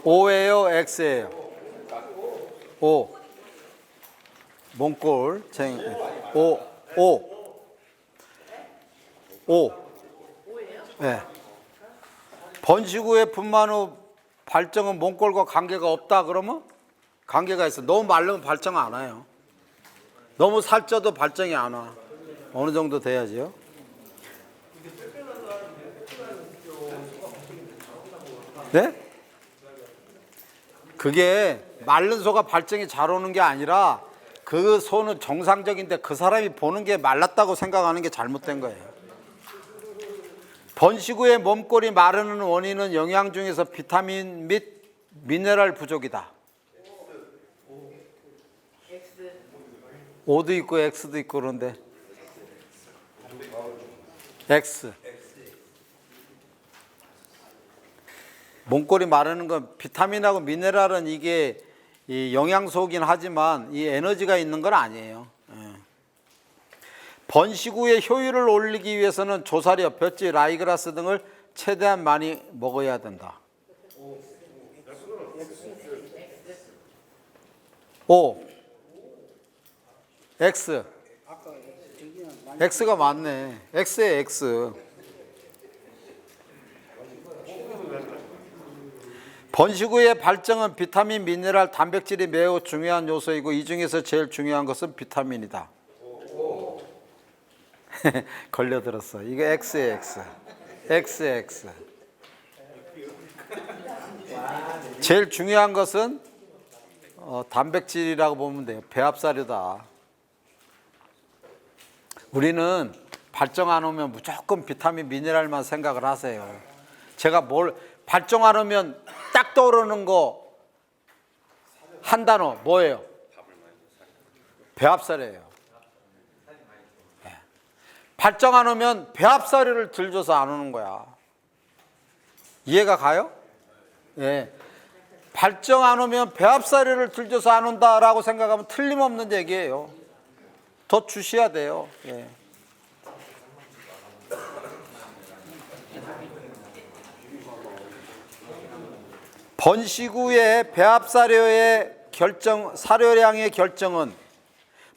O예요, X예요? O. 몽골 쟁 O. 네. 번식 후에 분만 후 발정은 몽골과 관계가 없다 그러면 관계가 있어. 너무 마르면 발정 안 와요. 너무 살쪄도 발정이 안 와. 어느 정도 돼야지요. 네? 그게 마른 소가 발정이 잘 오는 게 아니라 그 소는 정상적인데 그 사람이 보는 게 말랐다고 생각하는 게 잘못된 거예요. 번식 후에 몸골이 마르는 원인은 영양 중에서 비타민 및 미네랄 부족이다. O도 있고 X도 있고 그런데 X. 몸골이 마르는 건 비타민하고 미네랄은 이게 이 영양소긴 하지만 이 에너지가 있는 건 아니에요. 번식 후에 효율을 올리기 위해서는 조사료, 볕지, 라이그라스 등을 최대한 많이 먹어야 된다. O. X. X가 맞네. X에 X. 번식 후의 발정은 비타민, 미네랄, 단백질이 매우 중요한 요소이고 이 중에서 제일 중요한 것은 비타민이다. 걸려들었어. 이거 X에 X. X에 X. 제일 중요한 것은 단백질이라고 보면 돼요. 배합사료다. 우리는 발정 안 오면 무조건 비타민, 미네랄만 생각을 하세요. 제가 뭘 발정 안 오면 딱 떠오르는 거 한 단어 뭐예요? 배합사료예요. 발정 안 오면 배합사료를 들줘서 안 오는 거야. 이해가 가요? 예. 발정 안 오면 배합사료를 들줘서 안 온다라고 생각하면 틀림없는 얘기예요. 더 주셔야 돼요. 예. 번식 후에 배합사료의 사료량의 결정은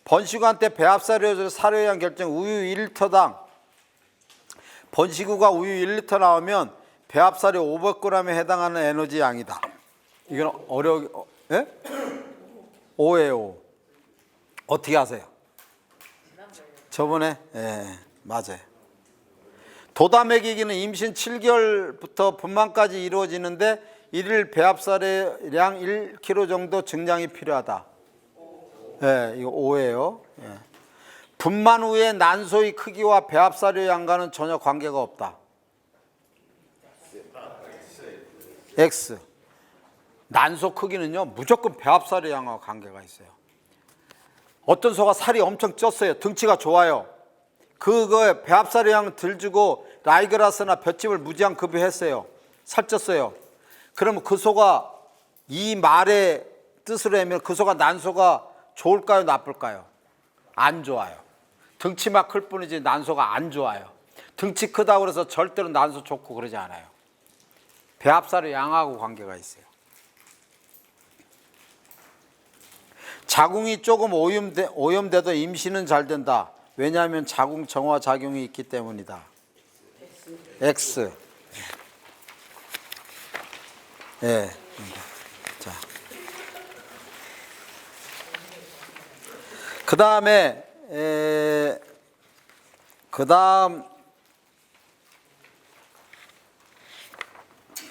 번식 후한테 배합사료 사료량 결정 우유 1리터당 번식 후가 우유 1리터 나오면 배합사료 500g에 해당하는 에너지 양이다. 이건 예? O예요. 어떻게 하세요? 저번에 맞아요. 도다 먹이기는 임신 7개월부터 분만까지 이루어지는데 일일 배합사료량 1kg 정도 증량이 필요하다. 이거 O예요. 분만 후에 난소의 크기와 배합사료 양과는 전혀 관계가 없다. X. 난소 크기는요 무조건 배합사료 양과 관계가 있어요. 어떤 소가 살이 엄청 쪘어요. 등치가 좋아요. 그거에 배합사료 양 들 주고 라이그라스나 볏짚을 무지한 급여했어요. 살쪘어요. 그러면 그 소가 이 말의 뜻으로 하면 그 소가 난소가 좋을까요? 나쁠까요? 안 좋아요. 등치만 클 뿐이지 난소가 안 좋아요. 등치 크다고 해서 절대로 난소 좋고 그러지 않아요. 배합사료 양하고 관계가 있어요. 자궁이 조금 오염돼도 임신은 잘 된다. 왜냐하면 자궁 정화 작용이 있기 때문이다. X. 예. 자. 그다음에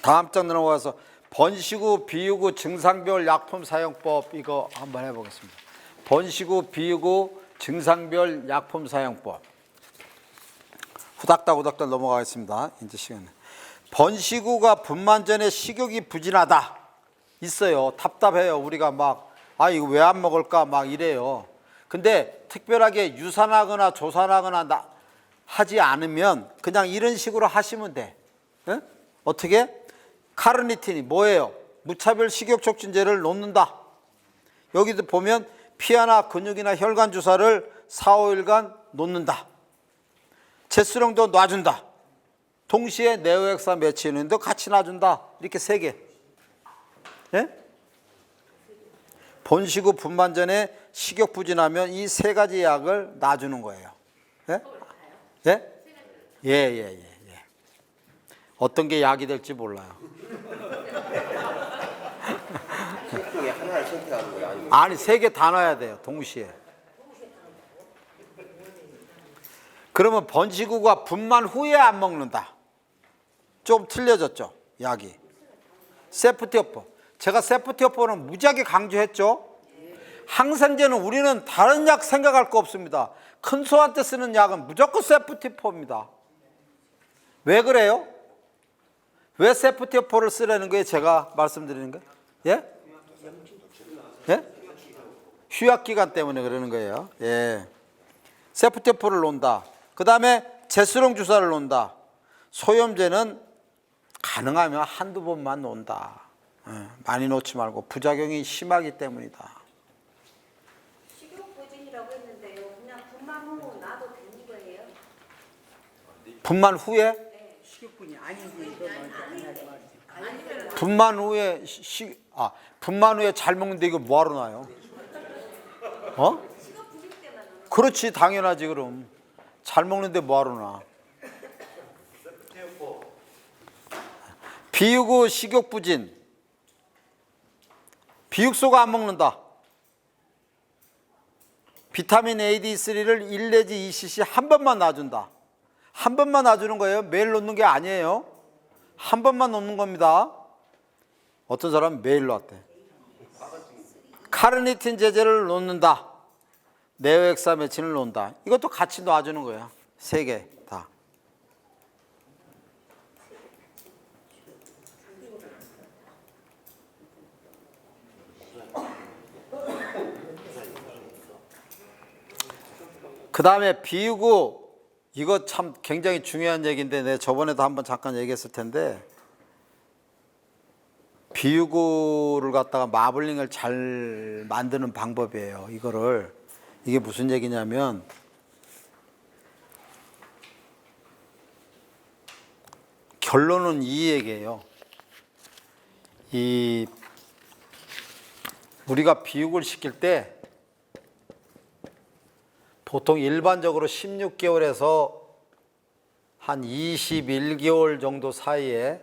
다음 장 넘어가서 번식 후 비육 후 증상별 약품 사용법 이거 한번 해보겠습니다. 번식 후 비육 후 증상별 약품 사용법. 후닥닥 넘어가겠습니다. 이제 시간에. 번식 후가 분만 전에 식욕이 부진하다. 있어요. 답답해요. 우리가 막 이거 왜 안 먹을까 막 이래요. 근데 특별하게 유산하거나 조산하거나 하지 않으면 그냥 이런 식으로 하시면 돼. 네? 어떻게? 카르니틴이 뭐예요? 무차별 식욕 촉진제를 놓는다. 여기도 보면 피하나 근육이나 혈관 주사를 4, 5일간 놓는다. 제수령도 놔준다. 동시에 네오엑사 메치닌도 같이 놔준다. 이렇게 3개. 예? 번식 후 분만 전에 식욕부진하면 이 세 가지 약을 놔주는 거예요. 예? 예? 예, 예, 예, 예. 어떤 게 약이 될지 몰라요. 셋 중에 하나를 선택하는 거예요? 아니면 아니, 세 개 다 넣어야 돼요, 동시에. 그러면 번식 후가 분만 후에 안 먹는다. 좀 틀려졌죠, 약이. 세프티오포. 제가 세프티오포는 무지하게 강조했죠. 항생제는 우리는 다른 약 생각할 거 없습니다. 큰 소한테 쓰는 약은 무조건 세프티오포입니다. 왜 그래요? 왜 세프티오포를 쓰라는 거예요? 제가 말씀드리는 거예요? 예? 예? 휴약기간 때문에 그러는 거예요. 예. 세프티오포를 놓는다. 그 다음에 제스롱 주사를 놓는다. 소염제는 가능하면 한두 번만 놓는다. 예. 많이 놓지 말고 부작용이 심하기 때문이다. 식욕부진이라고 했는데요. 그냥 분만 후 놔도 되는 거예요? 분만 후에? 식욕분이 아닌지 이거 먼저 분만 후에 분만 후에 잘 먹는데 이거 뭐하러 놔요? 어? 식욕부진 때만 넣는 그렇지, 당연하지. 그럼 잘 먹는데 뭐하러 놔? 비육 후 식욕부진. 비육소가 안 먹는다. 비타민 A, D3를 1 내지 2cc 한 번만 놔준다. 한 번만 놔주는 거예요. 매일 놓는 게 아니에요. 한 번만 놓는 겁니다. 어떤 사람은 매일 놨대. 카르니틴 제제를 놓는다. 네오헥사메친을 놓는다. 이것도 같이 놔주는 거예요. 세 개 다. 그 다음에 비우고, 이거 참 굉장히 중요한 얘기인데 내가 저번에도 한번 잠깐 얘기했을 텐데, 비우고를 갖다가 마블링을 잘 만드는 방법이에요. 이게 무슨 얘기냐면, 결론은 이 얘기예요. 우리가 비육을 시킬 때 보통 일반적으로 16개월에서 한 21개월 정도 사이에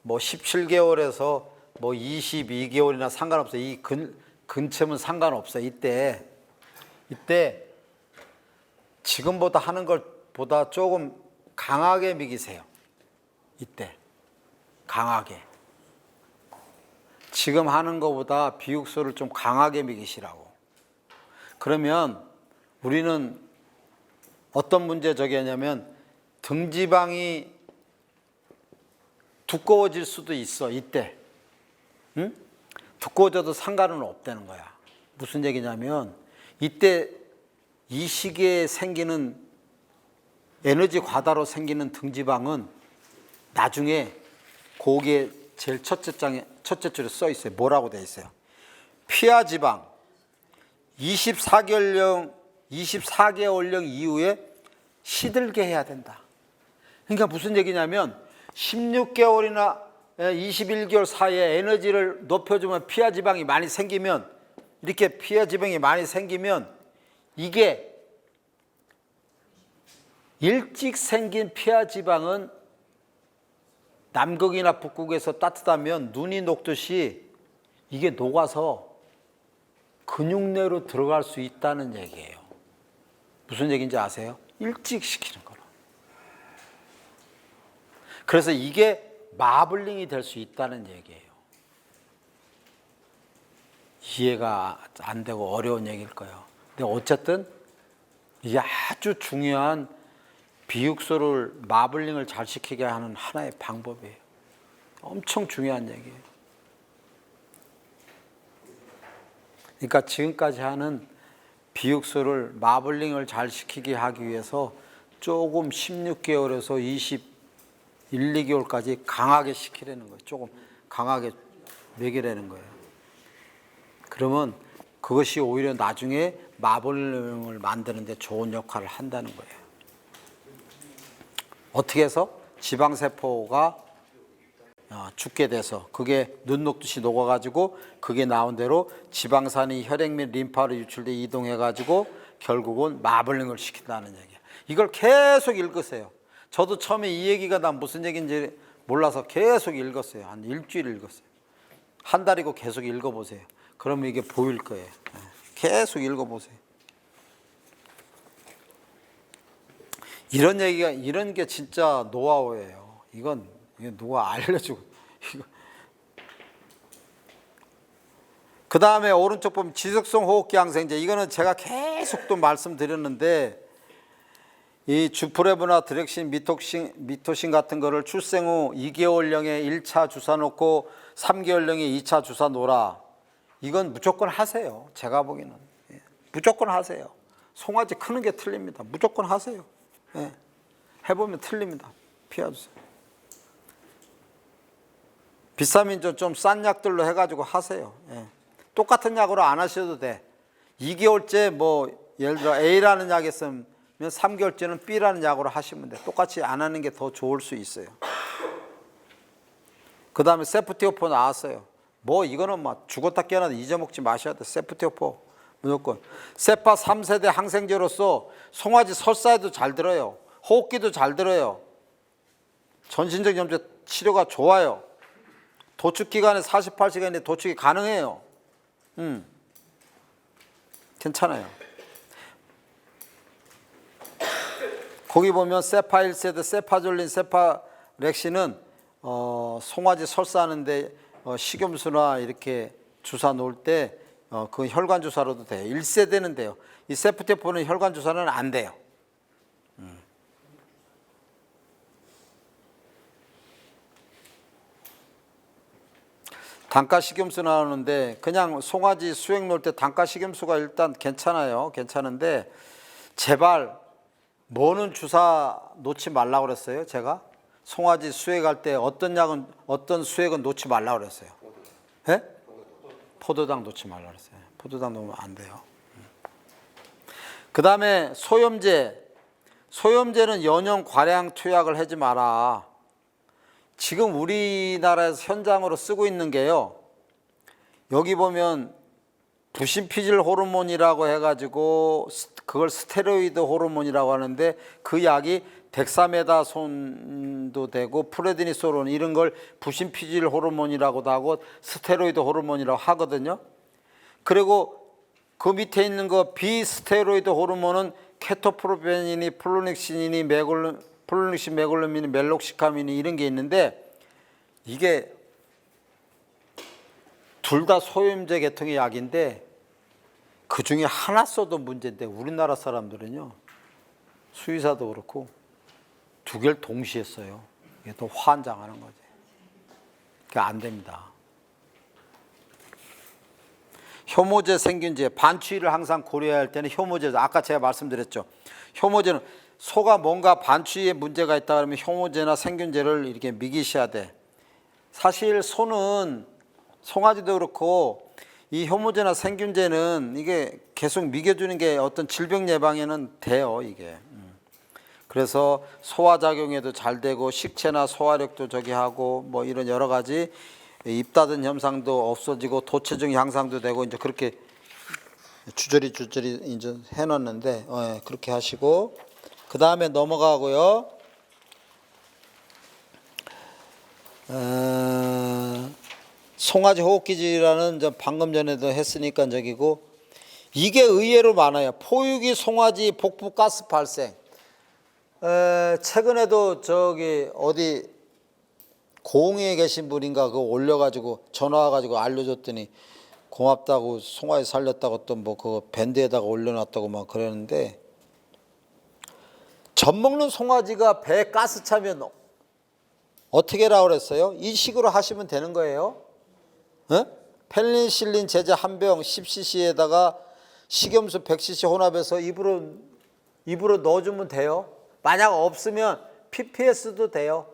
뭐 17개월에서 뭐 22개월이나 상관없어요. 이 근처면 상관없어요. 이때 지금보다 하는 것보다 조금 강하게 먹이세요. 이때 강하게. 지금 하는 것보다 비육소를 좀 강하게 먹이시라고. 그러면 우리는 어떤 문제 저기냐면 등지방이 두꺼워질 수도 있어. 이때. 응? 두꺼워져도 상관은 없다는 거야. 무슨 얘기냐면 이때 이 시기에 생기는 에너지 과다로 생기는 등지방은 나중에 거기에 제일 첫째 줄에 써 있어요. 뭐라고 돼 있어요? 피하지방 24개월령 이후에 시들게 해야 된다. 그러니까 무슨 얘기냐면 16개월이나 21개월 사이에 에너지를 높여주면 피하지방이 많이 생기면, 이렇게 피하지방이 많이 생기면 이게 일찍 생긴 피하지방은 남극이나 북극에서 따뜻하면 눈이 녹듯이 이게 녹아서 근육내로 들어갈 수 있다는 얘기예요. 무슨 얘기인지 아세요? 일찍 시키는 거로. 그래서 이게 마블링이 될 수 있다는 얘기예요. 이해가 안 되고 어려운 얘기일 거예요. 근데 어쨌든 이게 아주 중요한 비육소를 마블링을 잘 시키게 하는 하나의 방법이에요. 엄청 중요한 얘기예요. 그러니까 지금까지 하는 비육소를 마블링을 잘 시키게 하기 위해서 조금 16개월에서 21, 2개월까지 강하게 시키라는 거예요. 조금 강하게 먹이라는 거예요. 그러면 그것이 오히려 나중에 마블링을 만드는 데 좋은 역할을 한다는 거예요. 어떻게 해서 지방세포가 죽게 돼서 그게 눈 녹듯이 녹아가지고 그게 나온 대로 지방산이 혈액 및 림파로 유출돼 이동해가지고 결국은 마블링을 시킨다는 얘기예요. 이걸 계속 읽으세요. 저도 처음에 이 얘기가 난 무슨 얘기인지 몰라서 계속 읽었어요. 한 일주일 읽었어요. 한 달이고 계속 읽어보세요. 그러면 이게 보일 거예요. 계속 읽어보세요. 이런 얘기가, 이런 게 진짜 노하우예요. 이건 누가 알려주고. 그 다음에 오른쪽 보면 지속성 호흡기 항생제. 이거는 제가 계속 또 말씀드렸는데, 이 주프레브나 드렉신, 미토신 같은 거를 출생 후 2개월령에 1차 주사 놓고 3개월령에 2차 주사 놓으라. 이건 무조건 하세요. 제가 보기에는. 무조건 하세요. 송아지 크는 게 틀립니다. 무조건 하세요. 해보면 틀립니다. 피해주세요. 비타민전 좀 싼 약들로 해가지고 하세요. 똑같은 약으로 안 하셔도 돼. 2개월째 뭐 예를 들어 A라는 약이 있으면 3개월째는 B라는 약으로 하시면 돼. 똑같이 안 하는 게 더 좋을 수 있어요. 그 다음에 세프티오포 나왔어요. 뭐 이거는 막 죽었다 깨어나도 잊어먹지 마셔야 돼. 세프티오포 무조건. 세파 3세대 항생제로서 송아지 설사에도 잘 들어요. 호흡기도 잘 들어요. 전신적 염증 치료가 좋아요. 도축 기간에 48시간에 도축이 가능해요. 괜찮아요. 거기 보면 세파 1세대, 세파졸린, 세파렉신은 송아지 설사하는데 식염수나 이렇게 주사 놓을 때 그 혈관 주사로도 돼요. 1세대는 돼요. 이 세프티오포는 혈관 주사는 안 돼요. 단가 식염수 나오는데 그냥 송아지 수액 놓을 때 단가 식염수가 일단 괜찮아요. 괜찮은데 제발 뭐는 주사 놓지 말라고 그랬어요. 제가 송아지 수액할 때 어떤 약은 어떤 수액은 놓지 말라고 그랬어요. 예? 포도당 놓지 말라고 그랬어요. 포도당 놓으면 안 돼요. 그 다음에 소염제. 소염제는 연형 과량 투약을 하지 마라. 지금 우리나라에서 현장으로 쓰고 있는 게요. 여기 보면 부신피질 호르몬이라고 해가지고 그걸 스테로이드 호르몬이라고 하는데 그 약이 덱사메다손도 되고 프레드니솔론 이런 걸 부신피질 호르몬이라고도 하고 스테로이드 호르몬이라고 하거든요. 그리고 그 밑에 있는 거 비스테로이드 호르몬은 케토프로페닌이 플로닉신이 플로닉신, 메골루민이, 멜록시카민이 이런 게 있는데 이게 둘 다 소염제 계통의 약인데 그 중에 하나 써도 문제인데 우리나라 사람들은요 수의사도 그렇고 두 개를 동시에 써요. 이게 또 환장하는 거지. 그게 안 됩니다. 효모제, 생균제, 반추위를 항상 고려해야 할 때는 효모제. 아까 제가 말씀드렸죠. 효모제는 소가 뭔가 반추위에 문제가 있다 그러면 효모제나 생균제를 이렇게 미기셔야 돼. 사실 소는 송아지도 그렇고 이 효모제나 생균제는 이게 계속 미겨주는 게 어떤 질병 예방에는 돼요, 이게. 그래서 소화작용에도 잘 되고 식체나 소화력도 저기 하고 뭐 이런 여러 가지 입 닫은 현상도 없어지고 도체중 향상도 되고 이제 그렇게 주저리 이제 해놨는데 그렇게 하시고 그 다음에 넘어가고요. 송아지 호흡기 질환은 방금 전에도 했으니까 저기고 이게 의외로 많아요. 포유기 송아지 복부 가스 발생. 최근에도 저기 어디 고흥에 계신 분인가 그거 올려가지고 전화 와가지고 알려줬더니 고맙다고 송아지 살렸다고 또 뭐 그거 밴드에다가 올려놨다고 막 그러는데 젖 먹는 송아지가 배에 가스 차면 어떻게 하라고 그랬어요? 이 식으로 하시면 되는 거예요. 페니실린 제제 한 병 10cc에다가 식염수 100cc 혼합해서 입으로 넣어주면 돼요. 만약 없으면 PPS도 돼요.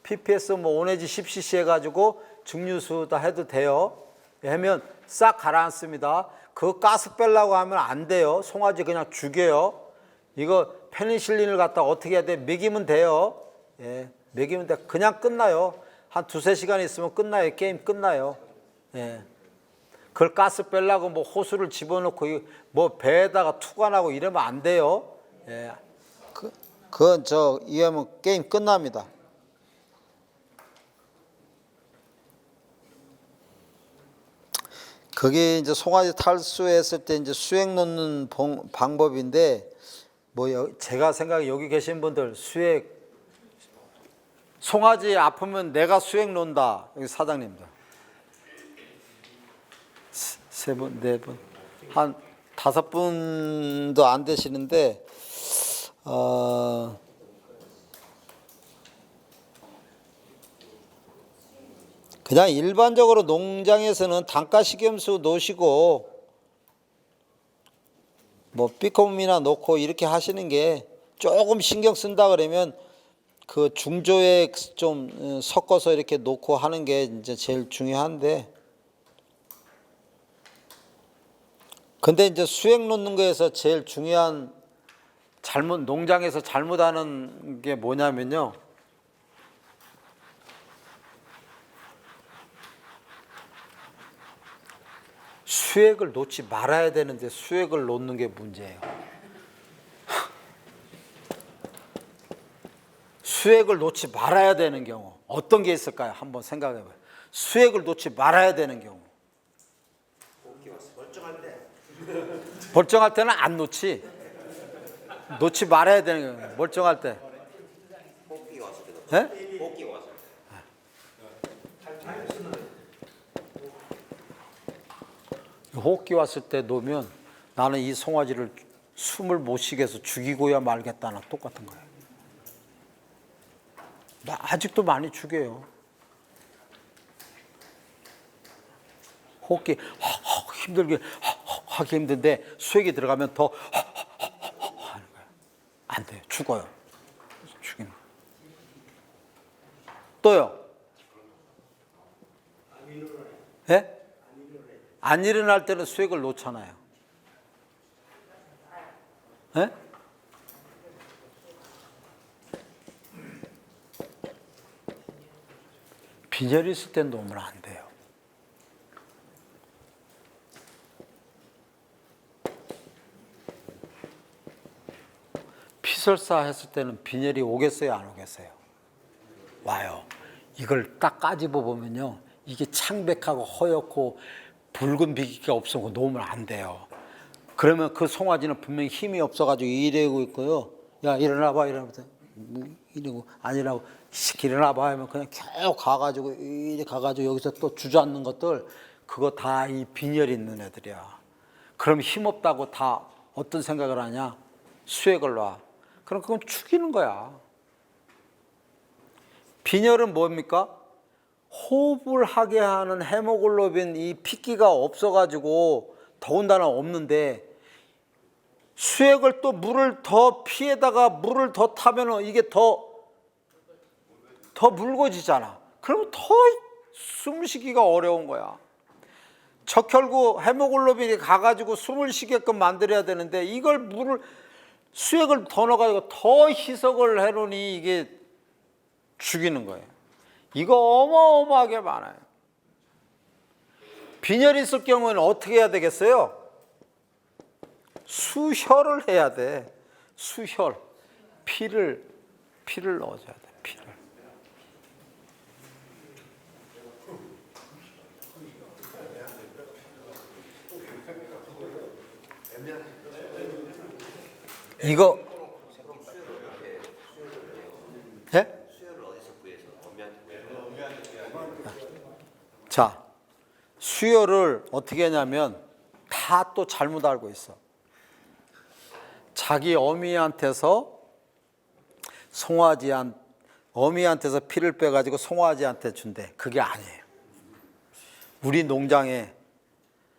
PPS 뭐 5 내지 10cc 해가지고 증류수 다 해도 돼요. 하면 싹 가라앉습니다. 그 가스 빼려고 하면 안 돼요. 송아지 그냥 죽여요. 이거 페니실린을 갖다 어떻게 해야 돼? 먹이면 돼요. 예, 먹이면 돼. 그냥 끝나요. 한 두세 시간 있으면 끝나요. 게임 끝나요. 예. 그걸 가스 빼려고 뭐 호수를 집어넣고 뭐 배에다가 투관하고 이러면 안 돼요. 예. 그건 이하면 게임 끝납니다. 그게 이제 송아지 탈수했을 때 이제 수액 놓는 방법인데 제가 생각에 여기 계신 분들 송아지 아프면 내가 수액 놓는다. 여기 사장님들. 세 분, 네 분, 한 5분도 안 되시는데, 그냥 일반적으로 농장에서는 단가 식염수 놓으시고, 뭐 비코민이나 놓고 이렇게 하시는 게 조금 신경 쓴다 그러면 그 중조에 좀 섞어서 이렇게 놓고 하는 게 이제 제일 중요한데, 근데 이제 수액 놓는 거에서 제일 중요한 농장에서 잘못하는 게 뭐냐면요. 수액을 놓지 말아야 되는데 수액을 놓는 게 문제예요. 수액을 놓지 말아야 되는 경우 어떤 게 있을까요? 한번 생각해 봐요. 수액을 놓지 말아야 되는 경우. 멀쩡할 때는 안 놓지. 놓지 말아야 되는 거예요. 멀쩡할 때. 호흡기가 왔을 때. 예? 호흡기가 왔을 때. 호흡기 왔을 때 놓으면 나는 이 송아지를 숨을 못 쉬게 해서 죽이고야 말겠다는 똑같은 거예요. 나 아직도 많이 죽여요. 호흡기 힘들게 하기 힘든데 수액이 들어가면 더 하는 거예요. 안 돼요. 죽어요. 죽이는 거예요. 또요. 예? 안 일어날 때는 수액을 놓잖아요. 예? 빈혈이 있을 땐 놓으면 안 돼요. 피설사 했을 때는 빈혈이 오겠어요, 안 오겠어요? 와요. 이걸 딱 까집어 보면요, 이게 창백하고 허옇고 붉은 비기가 없어서 놓으면 안 돼요. 그러면 그 송아지는 분명히 힘이 없어가지고 이러고 있고요. 야, 일어나봐, 일어나봐. 이러고 아니라고 일어나봐 하면 그냥 계속 가가지고 이리 가가지고 여기서 또 주저앉는 것들, 그거 다 이 빈혈이 있는 애들이야. 그럼 힘없다고 다 어떤 생각을 하냐? 수액을 놔. 그럼 그건 죽이는 거야. 빈혈은 뭡니까? 호흡을 하게 하는 헤모글로빈 이 핏기가 없어가지고 더군다나 없는데 수액을 또 물을 더 피에다가 물을 더 타면 이게 더 묽어지잖아. 그러면 더 숨쉬기가 어려운 거야. 적혈구 헤모글로빈이 가가지고 숨을 쉬게끔 만들어야 되는데 이걸 수액을 더 넣어가지고 더 희석을 해놓으니 이게 죽이는 거예요. 이거 어마어마하게 많아요. 빈혈이 있을 경우에는 어떻게 해야 되겠어요? 수혈을 해야 돼. 수혈. 피를 넣어줘야 돼. 피를. 이거 예? 자, 수혈을 어떻게 하냐면 다 또 잘못 알고 있어. 자기 어미한테서 어미한테서 피를 빼가지고 송아지한테 준대. 그게 아니에요. 우리 농장에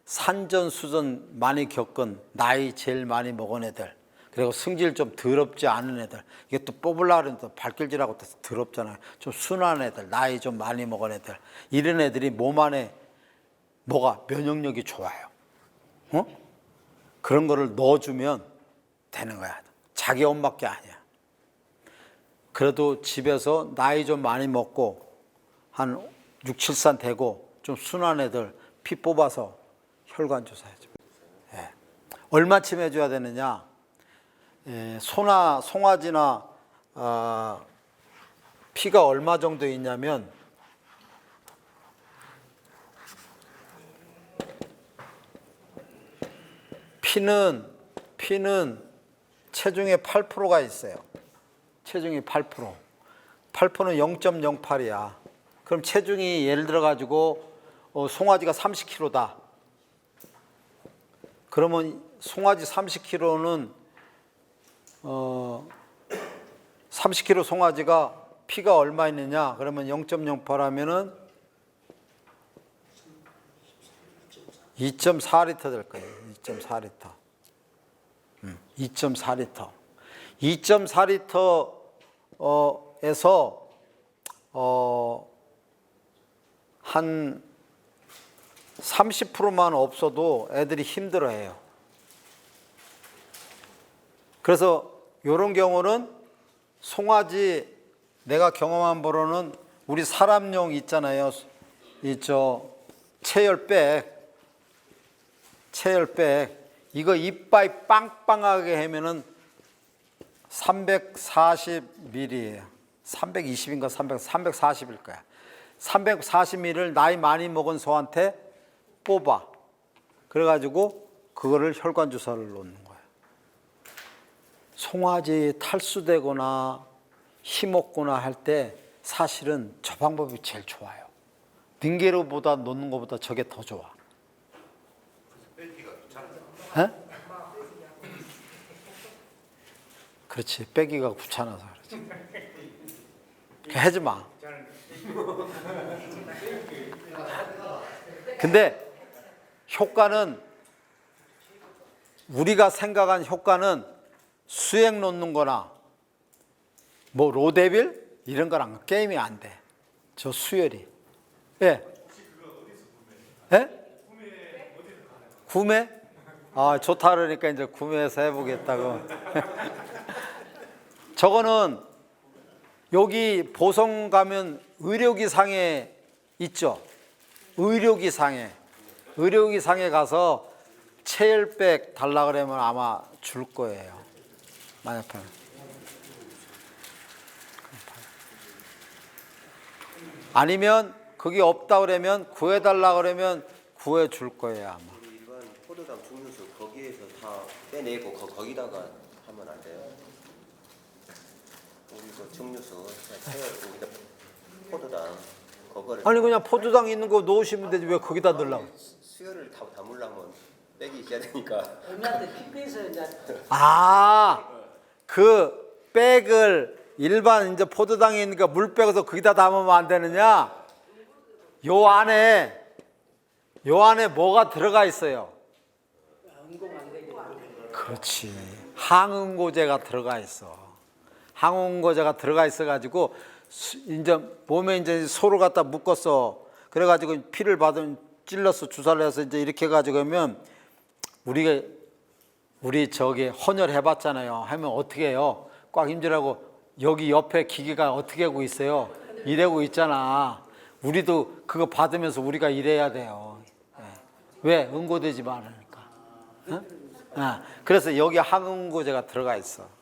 산전수전 많이 겪은 나이 제일 많이 먹은 애들, 그리고 승질 좀 더럽지 않은 애들, 이게 또 뽑으려고 하면 또 발길질하고 더럽잖아요. 좀 순한 애들, 나이 좀 많이 먹은 애들, 이런 애들이 몸 안에 면역력이 좋아요. 그런 거를 넣어주면 되는 거야. 자기 엄마께 아니야. 그래도 집에서 나이 좀 많이 먹고 한 6, 7산 되고 좀 순한 애들 피 뽑아서 혈관 주사해줘. 예. 얼마쯤 해줘야 되느냐? 소나 송아지나 피가 얼마 정도 있냐면 피는 체중의 8%가 있어요. 체중이 8%. 8%는 0.08이야. 그럼 체중이 예를 들어 가지고 송아지가 30kg다. 그러면 송아지 30kg는 30kg 송아지가 피가 얼마 있느냐? 그러면 0.08 하면은 2.4리터 될 거예요. 2.4리터. 2.4리터. 2.4리터에서 한 30%만 없어도 애들이 힘들어해요. 그래서 이런 경우는 송아지 내가 경험한 바로는 우리 사람용 있잖아요. 체열백 이거 이빨 빵빵하게 하면은 340ml예요. 320인가 340일 거야. 340ml를 나이 많이 먹은 소한테 뽑아. 그래가지고 그거를 혈관 주사를 놓는 거예요. 송아지 탈수되거나 힘없거나 할 때 사실은 저 방법이 제일 좋아요. 링게르보다 놓는 것보다 저게 더 좋아. 에? 그렇지. 빼기가 귀찮아서 그렇지. 하지 마. 근데 효과는 우리가 생각한 효과는 수액 놓는 거나 뭐 로데빌 이런 거랑 게임이 안 돼. 저 수혈이. 예. 예? 구매? 아, 좋다 그러니까 이제 구매해서 해보겠다고. 저거는 여기 보성 가면 의료기상에 있죠. 의료기상에 가서 체열백 달라 그러면 아마 줄 거예요. 만약 팔. 아니면 그게 없다 그러면 구해달라 그러면 구해 줄 거예요 아마. 일반 포도당 증류수 거기에서 다 빼내고 거기다가 하면 안 돼요? 우리 그 증류수 우리가 포도당 그거를 아니 그냥 포도당 있는 거 놓으시면 되지 왜 거기다 넣으려고? 수혈을 다 담으려면 백이 있어야 되니까. 엄마한테 피 빼서 이제 그 백을 일반 이제 포도당에 있으니까 물 빼서 거기다 담으면 안 되느냐? 요 안에 뭐가 들어가 있어요? 그렇지. 항응고제가 들어가 있어. 항응고제가 들어가 있어 가지고 이제 몸에 이제 소를 갖다 묶었어. 그래 가지고 피를 받으면 찔러서 주사를 해서 이제 이렇게 해 가지고 하면 우리 저기 헌혈 해봤잖아요. 하면 어떻게 해요? 꽉 힘주라고 여기 옆에 기계가 어떻게 하고 있어요? 이러고 있잖아. 우리도 그거 받으면서 우리가 이래야 돼요. 왜? 응고되지 말으니까. 응? 그래서 여기 항응고제가 들어가 있어.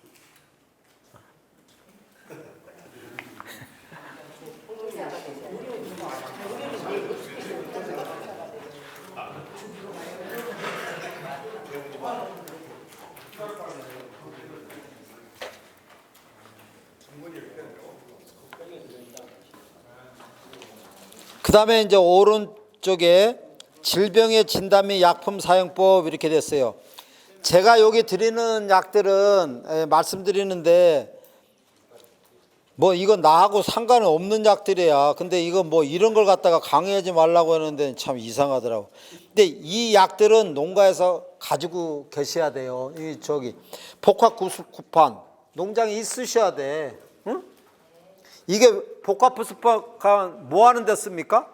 그 다음에 이제 오른쪽에 질병의 진단 및 약품 사용법 이렇게 됐어요. 제가 여기 드리는 약들은 말씀드리는데 뭐 이건 나하고 상관은 없는 약들이야. 근데 이거 뭐 이런 걸 갖다가 강요하지 말라고 하는데 참 이상하더라고. 근데 이 약들은 농가에서 가지고 계셔야 돼요. 이 저기 복합구수판 농장에 있으셔야 돼. 응? 이게 복합구수판 뭐 하는 데 씁니까?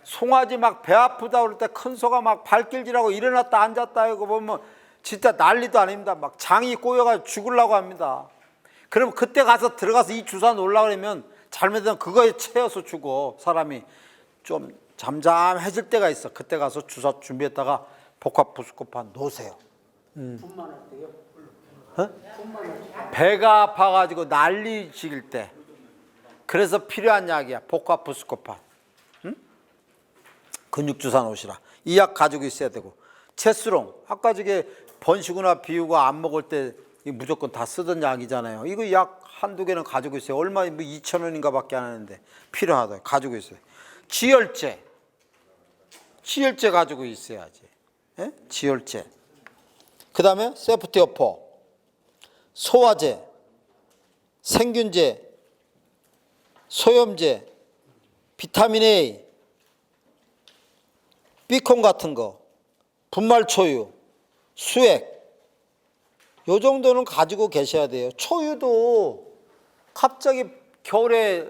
송아지 막 배 아프다 그럴 때 큰 소가 막 발길질하고 일어났다 앉았다 하고 보면 진짜 난리도 아닙니다. 막 장이 꼬여가지고 죽으려고 합니다. 그럼 그때 가서 들어가서 이 주사 놓으려고 그러면 잘못하면 그거에 채여서 죽어. 사람이 좀 잠잠해질 때가 있어. 그때 가서 주사 준비했다가 복합부스코판 놓으세요. 분만할 때요? 배가 아파가지고 난리질 때. 그래서 필요한 약이야. 복합부스코판. 근육주사 놓으시라. 이 약 가지고 있어야 되고. 체스롱. 아까 저게 번식이나 비우고 안 먹을 때 무조건 다 쓰던 약이잖아요. 이거 약 한두 개는 가지고 있어요. 얼마, 뭐 2,000원인가 밖에 안 하는데 필요하다. 가지고 있어요. 지혈제. 지혈제 가지고 있어야지. 예? 지혈제. 그 다음에 세프티어포, 소화제, 생균제, 소염제, 비타민 A, 비콘 같은 거, 분말초유, 수액, 요 정도는 가지고 계셔야 돼요. 초유도 갑자기 겨울에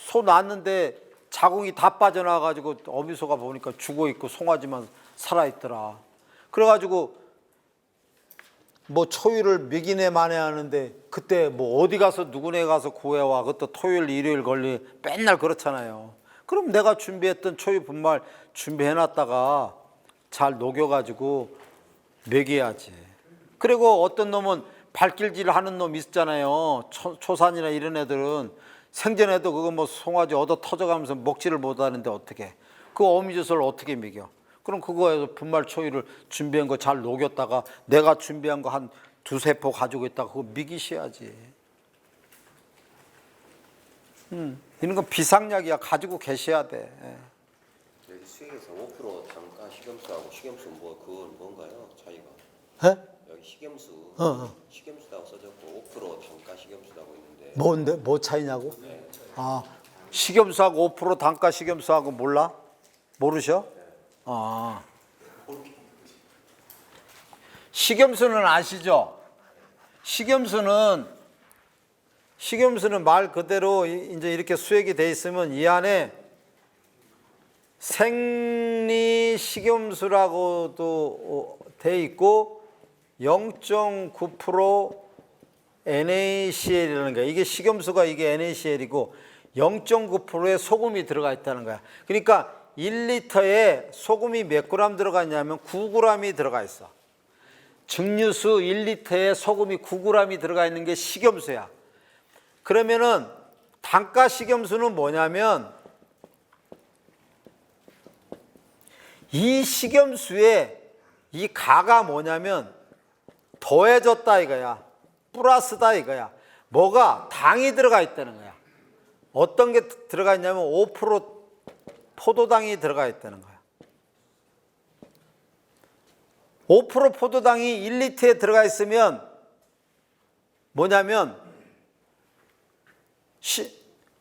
소 낳았는데 자궁이 다 빠져나와가지고 어미소가 보니까 죽어있고 송아지만 살아있더라. 그래가지고 뭐 초유를 먹이네 마네 하는데 그때 뭐 어디 가서 누구네 가서 구해와. 그것도 토요일 일요일 걸리 맨날 그렇잖아요. 그럼 내가 준비했던 초유 분말 준비해놨다가 잘 녹여가지고 먹여야지. 그리고 어떤 놈은 발길질 하는 놈 있잖아요. 초산이나 이런 애들은 생전에도 그거 뭐 송아지 얻어 터져가면서 먹지를 못하는데 어떻게 그 어미젖을 어떻게 먹여. 그럼 그거에서 분말 초유를 준비한 거 잘 녹였다가 내가 준비한 거 한 두세 포 가지고 있다가 그거 먹이셔야지. 이런 건 비상약이야. 가지고 계셔야 돼. 여기 수액에서 5% 단가 식염수하고 식염수 뭐 그건 뭔가요? 차이가? 예? 여기 식염수 식염수라고 써졌고 5% 단가 식염수라고 있는데 뭔데? 뭐 차이냐고? 아, 식염수하고 5% 단가 식염수하고 몰라? 모르셔? 아. 식염수는 아시죠? 식염수는 말 그대로 이제 이렇게 수액이 돼 있으면 이 안에 생리 식염수라고도 돼 있고 0.9% NaCl이라는 거야. 이게 식염수가 이게 NaCl이고 0.9%의 소금이 들어가 있다는 거야. 그러니까 1리터에 소금이 몇 그램 들어가 있냐면 9g이 들어가 있어. 증류수 1리터에 소금이 9g이 들어가 있는 게 식염수야. 그러면은 단가 식염수는 뭐냐면 이 식염수에 이 가가 뭐냐면 더해졌다 이거야. 플러스다 이거야. 뭐가 당이 들어가 있다는 거야. 어떤 게 들어가 있냐면 5% 포도당이 들어가 있다는 거야. 5% 포도당이 1리터에 들어가 있으면 뭐냐면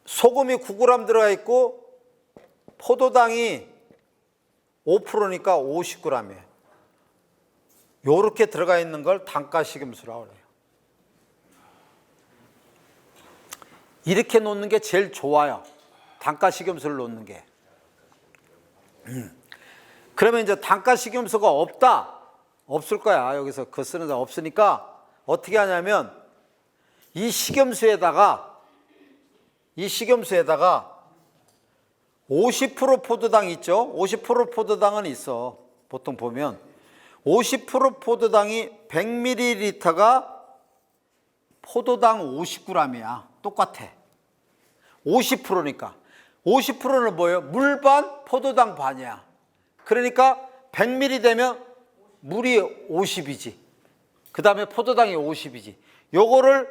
소금이 9g 들어가 있고 포도당이 5%니까 50g이에요. 요렇게 들어가 있는 걸 단가 식염수라고 그래요. 이렇게 놓는 게 제일 좋아요. 단가 식염수를 놓는 게. 그러면 이제 단가 식염수가 없을 거야. 여기서 그 쓰는 사람 없으니까 어떻게 하냐면 이 식염수에다가 50% 포도당 있죠? 50% 포도당은 있어. 보통 보면 50% 포도당이 100ml가 포도당 50g이야. 똑같아. 50%니까. 50%는 뭐예요? 물 반, 포도당 반이야. 그러니까 100ml 되면 물이 50이지. 그 다음에 포도당이 50이지. 요거를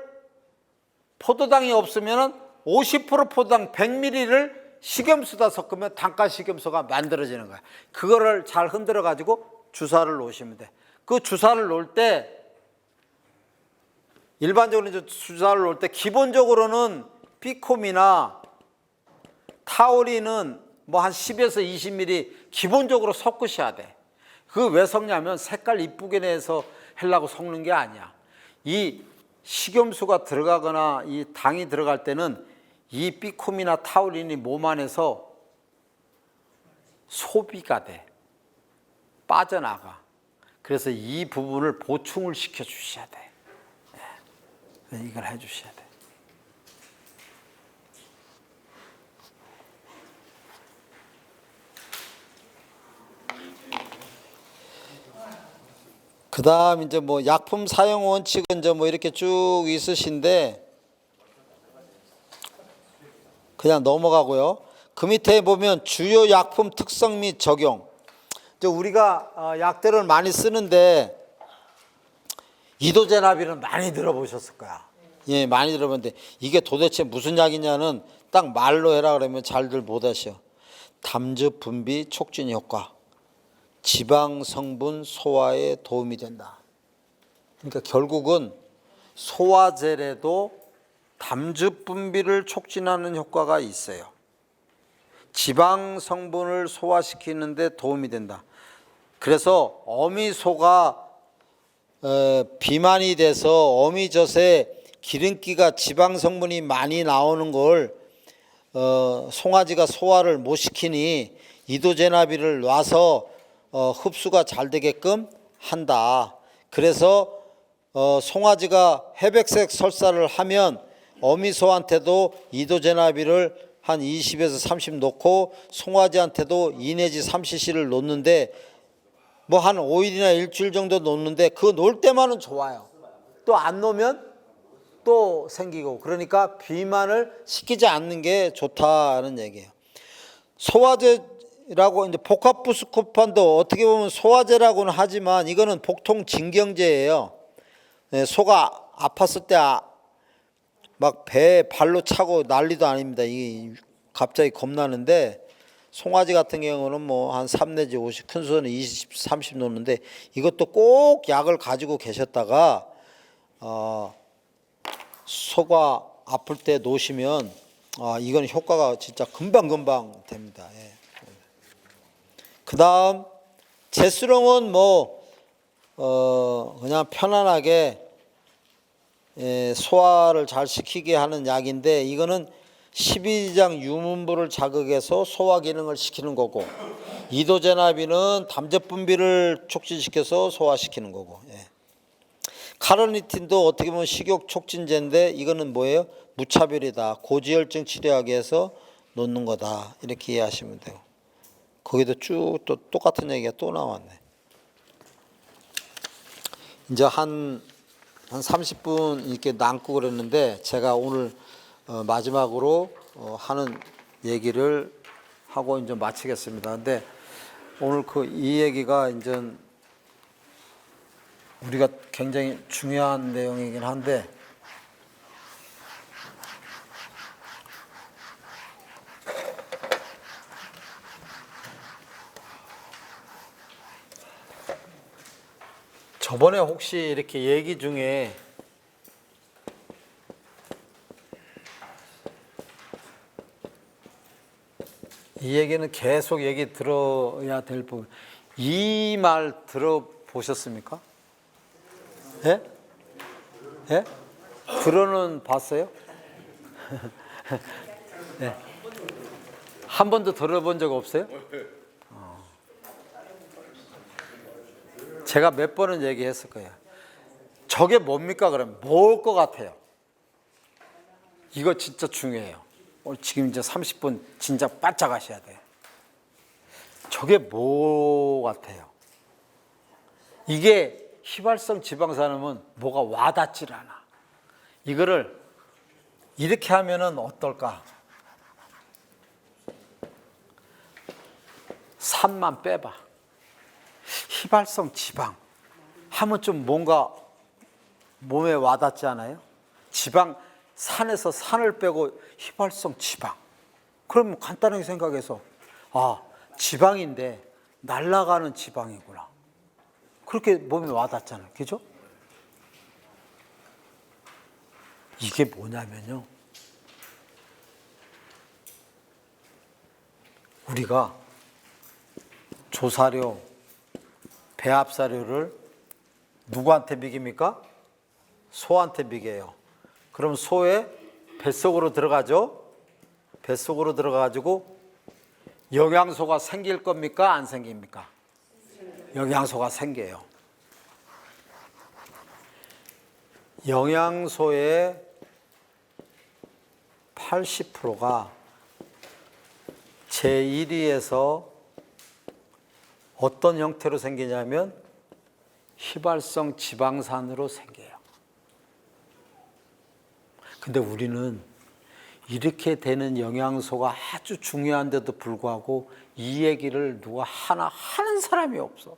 포도당이 없으면 50% 포도당 100ml를 식염수다 섞으면 단가 식염수가 만들어지는 거야. 그거를 잘 흔들어 가지고 주사를 놓으시면 돼. 그 주사를 놓을 때 일반적으로 이제 주사를 놓을 때 기본적으로는 비콤이나 타우린은 뭐 한 10에서 20ml 기본적으로 섞으셔야 돼. 그 왜 섞냐면 색깔 이쁘게 내서 하려고 섞는 게 아니야. 이 식염수가 들어가거나 이 당이 들어갈 때는 이 비콤이나 타우린이 몸 안에서 소비가 돼. 빠져나가. 그래서 이 부분을 보충을 시켜 주셔야 돼. 이걸 해 주셔야 돼. 그다음 이제 뭐 약품 사용 원칙은 이제 뭐 이렇게 쭉 있으신데 그냥 넘어가고요. 그 밑에 보면 주요 약품 특성 및 적용. 이제 우리가 약들을 많이 쓰는데 이도제나비는 많이 들어보셨을 거야. 예, 많이 들어봤는데 이게 도대체 무슨 약이냐는 딱 말로 해라 그러면 잘들 못하셔. 담즙 분비 촉진 효과, 지방 성분 소화에 도움이 된다. 그러니까 결국은 소화젤에도 담즙 분비를 촉진하는 효과가 있어요. 지방 성분을 소화시키는 데 도움이 된다. 그래서 어미소가 비만이 돼서 어미젖에 기름기가 지방 성분이 많이 나오는 걸 송아지가 소화를 못 시키니 이도제나비를 놔서 흡수가 잘 되게끔 한다. 그래서 송아지가 회백색 설사를 하면 어미소한테도 이도제나비를 한 20에서 30 놓고 송아지한테도 2 내지 3cc를 놓는데 뭐 한 5일이나 일주일 정도 놓는데 그 놓을 때만은 좋아요. 또 안 놓으면 또 생기고 그러니까 비만을 시키지 않는 게 좋다는 얘기예요. 소화제라고 이제 복합부스코판도 어떻게 보면 소화제라고는 하지만 이거는 복통 진경제예요. 소가 아팠을 때 막 배에 발로 차고 난리도 아닙니다. 이게 갑자기 겁나는데 송아지 같은 경우는 뭐 한 3 내지 50, 큰 소는 20, 30 놓는데 이것도 꼭 약을 가지고 계셨다가 소가 아플 때 놓으시면 이건 효과가 진짜 금방금방 됩니다. 예. 그 다음 제수령은 뭐 그냥 편안하게 소화를 잘 시키게 하는 약인데 이거는 십이지장 유문부를 자극해서 소화 기능을 시키는 거고 이도제나비는 담즙 분비를 촉진시켜서 소화시키는 거고 카르니틴도 어떻게 보면 식욕 촉진제인데 이거는 뭐예요? 무차별이다. 고지혈증 치료하기 위해서 놓는 거다. 이렇게 이해하시면 돼요. 거기도 쭉 또 똑같은 얘기가 또 나왔네. 이제 한 30분 이렇게 남고 그랬는데 제가 오늘 마지막으로 하는 얘기를 하고 이제 마치겠습니다. 근데 오늘 이 얘기가 이제 우리가 굉장히 중요한 내용이긴 한데 저번에 혹시 이렇게 얘기 중에 이 얘기는 계속 얘기 들어야 될 부분. 이 말 들어보셨습니까? 예? 예? 들어는 봤어요? 네. 한 번도 들어본 적 없어요? 제가 몇 번은 얘기했을 거예요. 저게 뭡니까 그러면? 뭘 것 같아요? 이거 진짜 중요해요. 지금 이제 30분 진짜 바짝 하셔야 돼요. 저게 뭐 같아요? 이게 휘발성 지방산염은 뭐가 와닿질 않아. 이거를 이렇게 하면은 어떨까? 산만 빼봐. 휘발성 지방 하면 좀 뭔가 몸에 와닿지 않아요? 지방 산에서 산을 빼고 휘발성 지방. 그럼 간단하게 생각해서 지방인데 날아가는 지방이구나. 그렇게 몸에 와닿잖아요. 그죠? 이게 뭐냐면요. 우리가 조사료, 배합사료를 누구한테 먹입니까? 소한테 먹여요. 그럼 소의 뱃속으로 들어가죠. 뱃속으로 들어가가지고 영양소가 생길 겁니까? 안 생깁니까? 영양소가 생겨요. 영양소의 80%가 제1위에서 어떤 형태로 생기냐면 휘발성 지방산으로 생겨요. 근데 우리는 이렇게 되는 영양소가 아주 중요한데도 불구하고 이 얘기를 누가 하나 하는 사람이 없어.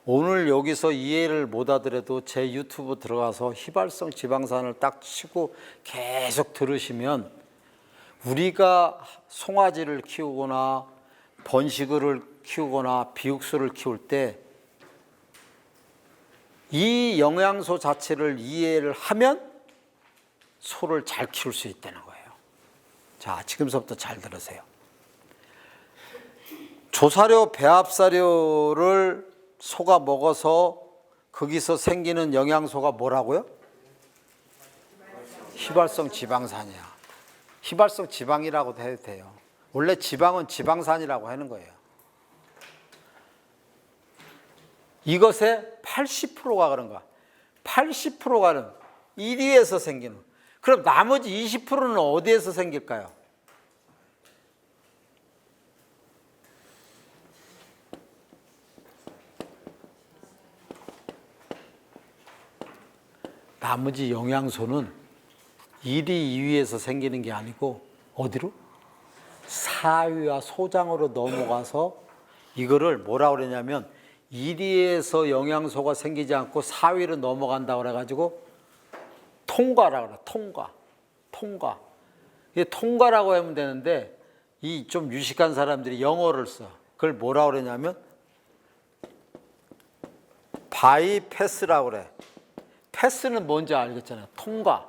오늘 여기서 이해를 못 하더라도 제 유튜브 들어가서 휘발성 지방산을 딱 치고 계속 들으시면 우리가 송아지를 키우거나 번식을 키우거나 비육수를 키울 때 이 영양소 자체를 이해를 하면 소를 잘 키울 수 있다는 거예요. 자, 지금서부터 잘 들으세요. 조사료, 배합사료를 소가 먹어서 거기서 생기는 영양소가 뭐라고요? 휘발성 지방산이야. 휘발성 지방이라고도 해도 돼요. 원래 지방은 지방산이라고 하는 거예요. 이것의 80%가 그런 거야. 80%가는 1위에서 생기는. 그럼 나머지 20%는 어디에서 생길까요? 나머지 영양소는 1위, 2위에서 생기는 게 아니고 어디로? 4위와 소장으로 넘어가서 이거를 뭐라고 그러냐면 1위에서 영양소가 생기지 않고 4위로 넘어간다고 그래가지고 통과라고 그래. 통과. 이게 통과라고 하면 되는데 이 좀 유식한 사람들이 영어를 써. 그걸 뭐라고 그러냐면 바이패스라고 그래. 패스는 뭔지 알겠잖아요. 통과.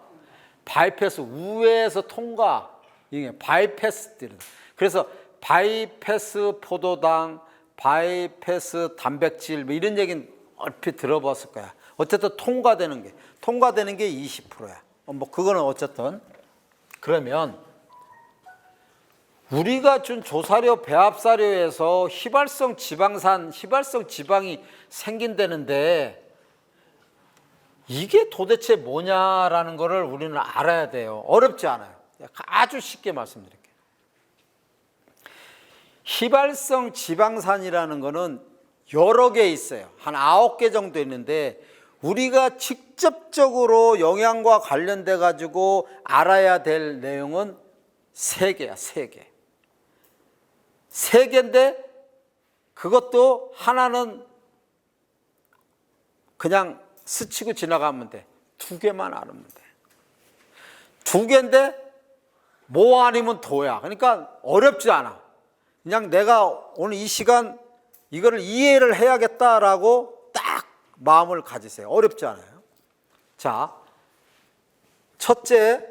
바이패스, 우회에서 통과. 이게 바이패스. 그래서 바이패스 포도당, 바이패스 단백질, 뭐 이런 얘기는 얼핏 들어봤을 거야. 어쨌든 통과되는 게 20%야. 뭐 그거는 어쨌든. 그러면 우리가 준 조사료, 배합사료에서 휘발성 지방산, 휘발성 지방이 생긴다는데 이게 도대체 뭐냐라는 거를 우리는 알아야 돼요. 어렵지 않아요. 아주 쉽게 말씀드릴게요. 휘발성 지방산이라는 거는 여러 개 있어요. 한 9개 정도 있는데 우리가 직접적으로 영양과 관련돼 가지고 알아야 될 내용은 3개야, 3개. 3개인데 그것도 하나는 그냥 스치고 지나가면 돼. 2개만 알면 돼. 2개인데 뭐 아니면 도야. 그러니까 어렵지 않아. 그냥 내가 오늘 이 시간 이거를 이해를 해야겠다라고 딱 마음을 가지세요. 어렵지 않아요. 자, 첫째,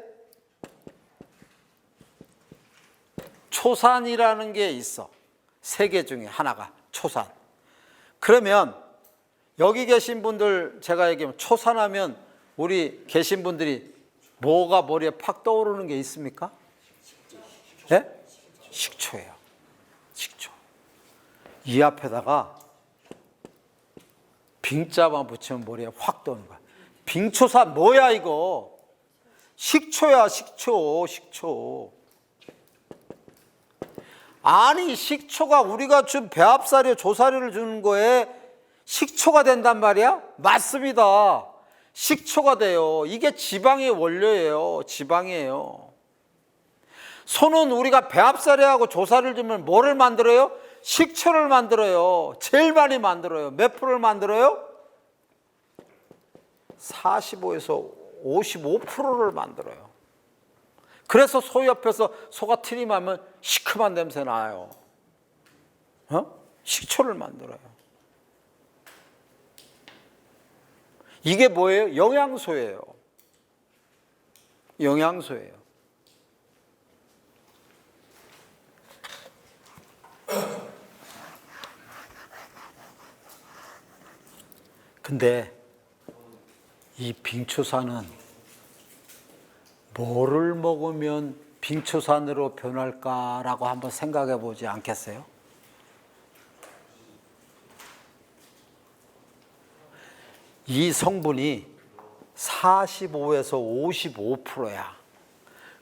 초산이라는 게 있어. 3개 중에 하나가 초산. 그러면 여기 계신 분들 제가 얘기하면 초산하면 우리 계신 분들이 뭐가 머리에 팍 떠오르는 게 있습니까? 네? 식초예요. 식초. 이 앞에다가 빙자만 붙이면 머리에 확 떠오르는 거야. 빙초산 뭐야 이거? 식초야, 식초. 아니 식초가 우리가 준 배합사료, 조사료를 주는 거에 식초가 된단 말이야? 맞습니다. 식초가 돼요. 이게 지방의 원료예요. 지방이에요. 소는 우리가 배합사료하고 조사를 주면 뭐를 만들어요? 식초를 만들어요. 제일 많이 만들어요. 몇 프로를 만들어요? 45에서 55%를 만들어요. 그래서 소 옆에서 소가 트림하면 시큼한 냄새 나요. 식초를 만들어요. 이게 뭐예요? 영양소예요. 영양소예요. 근데 이 빙초산은 뭐를 먹으면 빙초산으로 변할까라고 한번 생각해 보지 않겠어요? 이 성분이 45에서 55%야.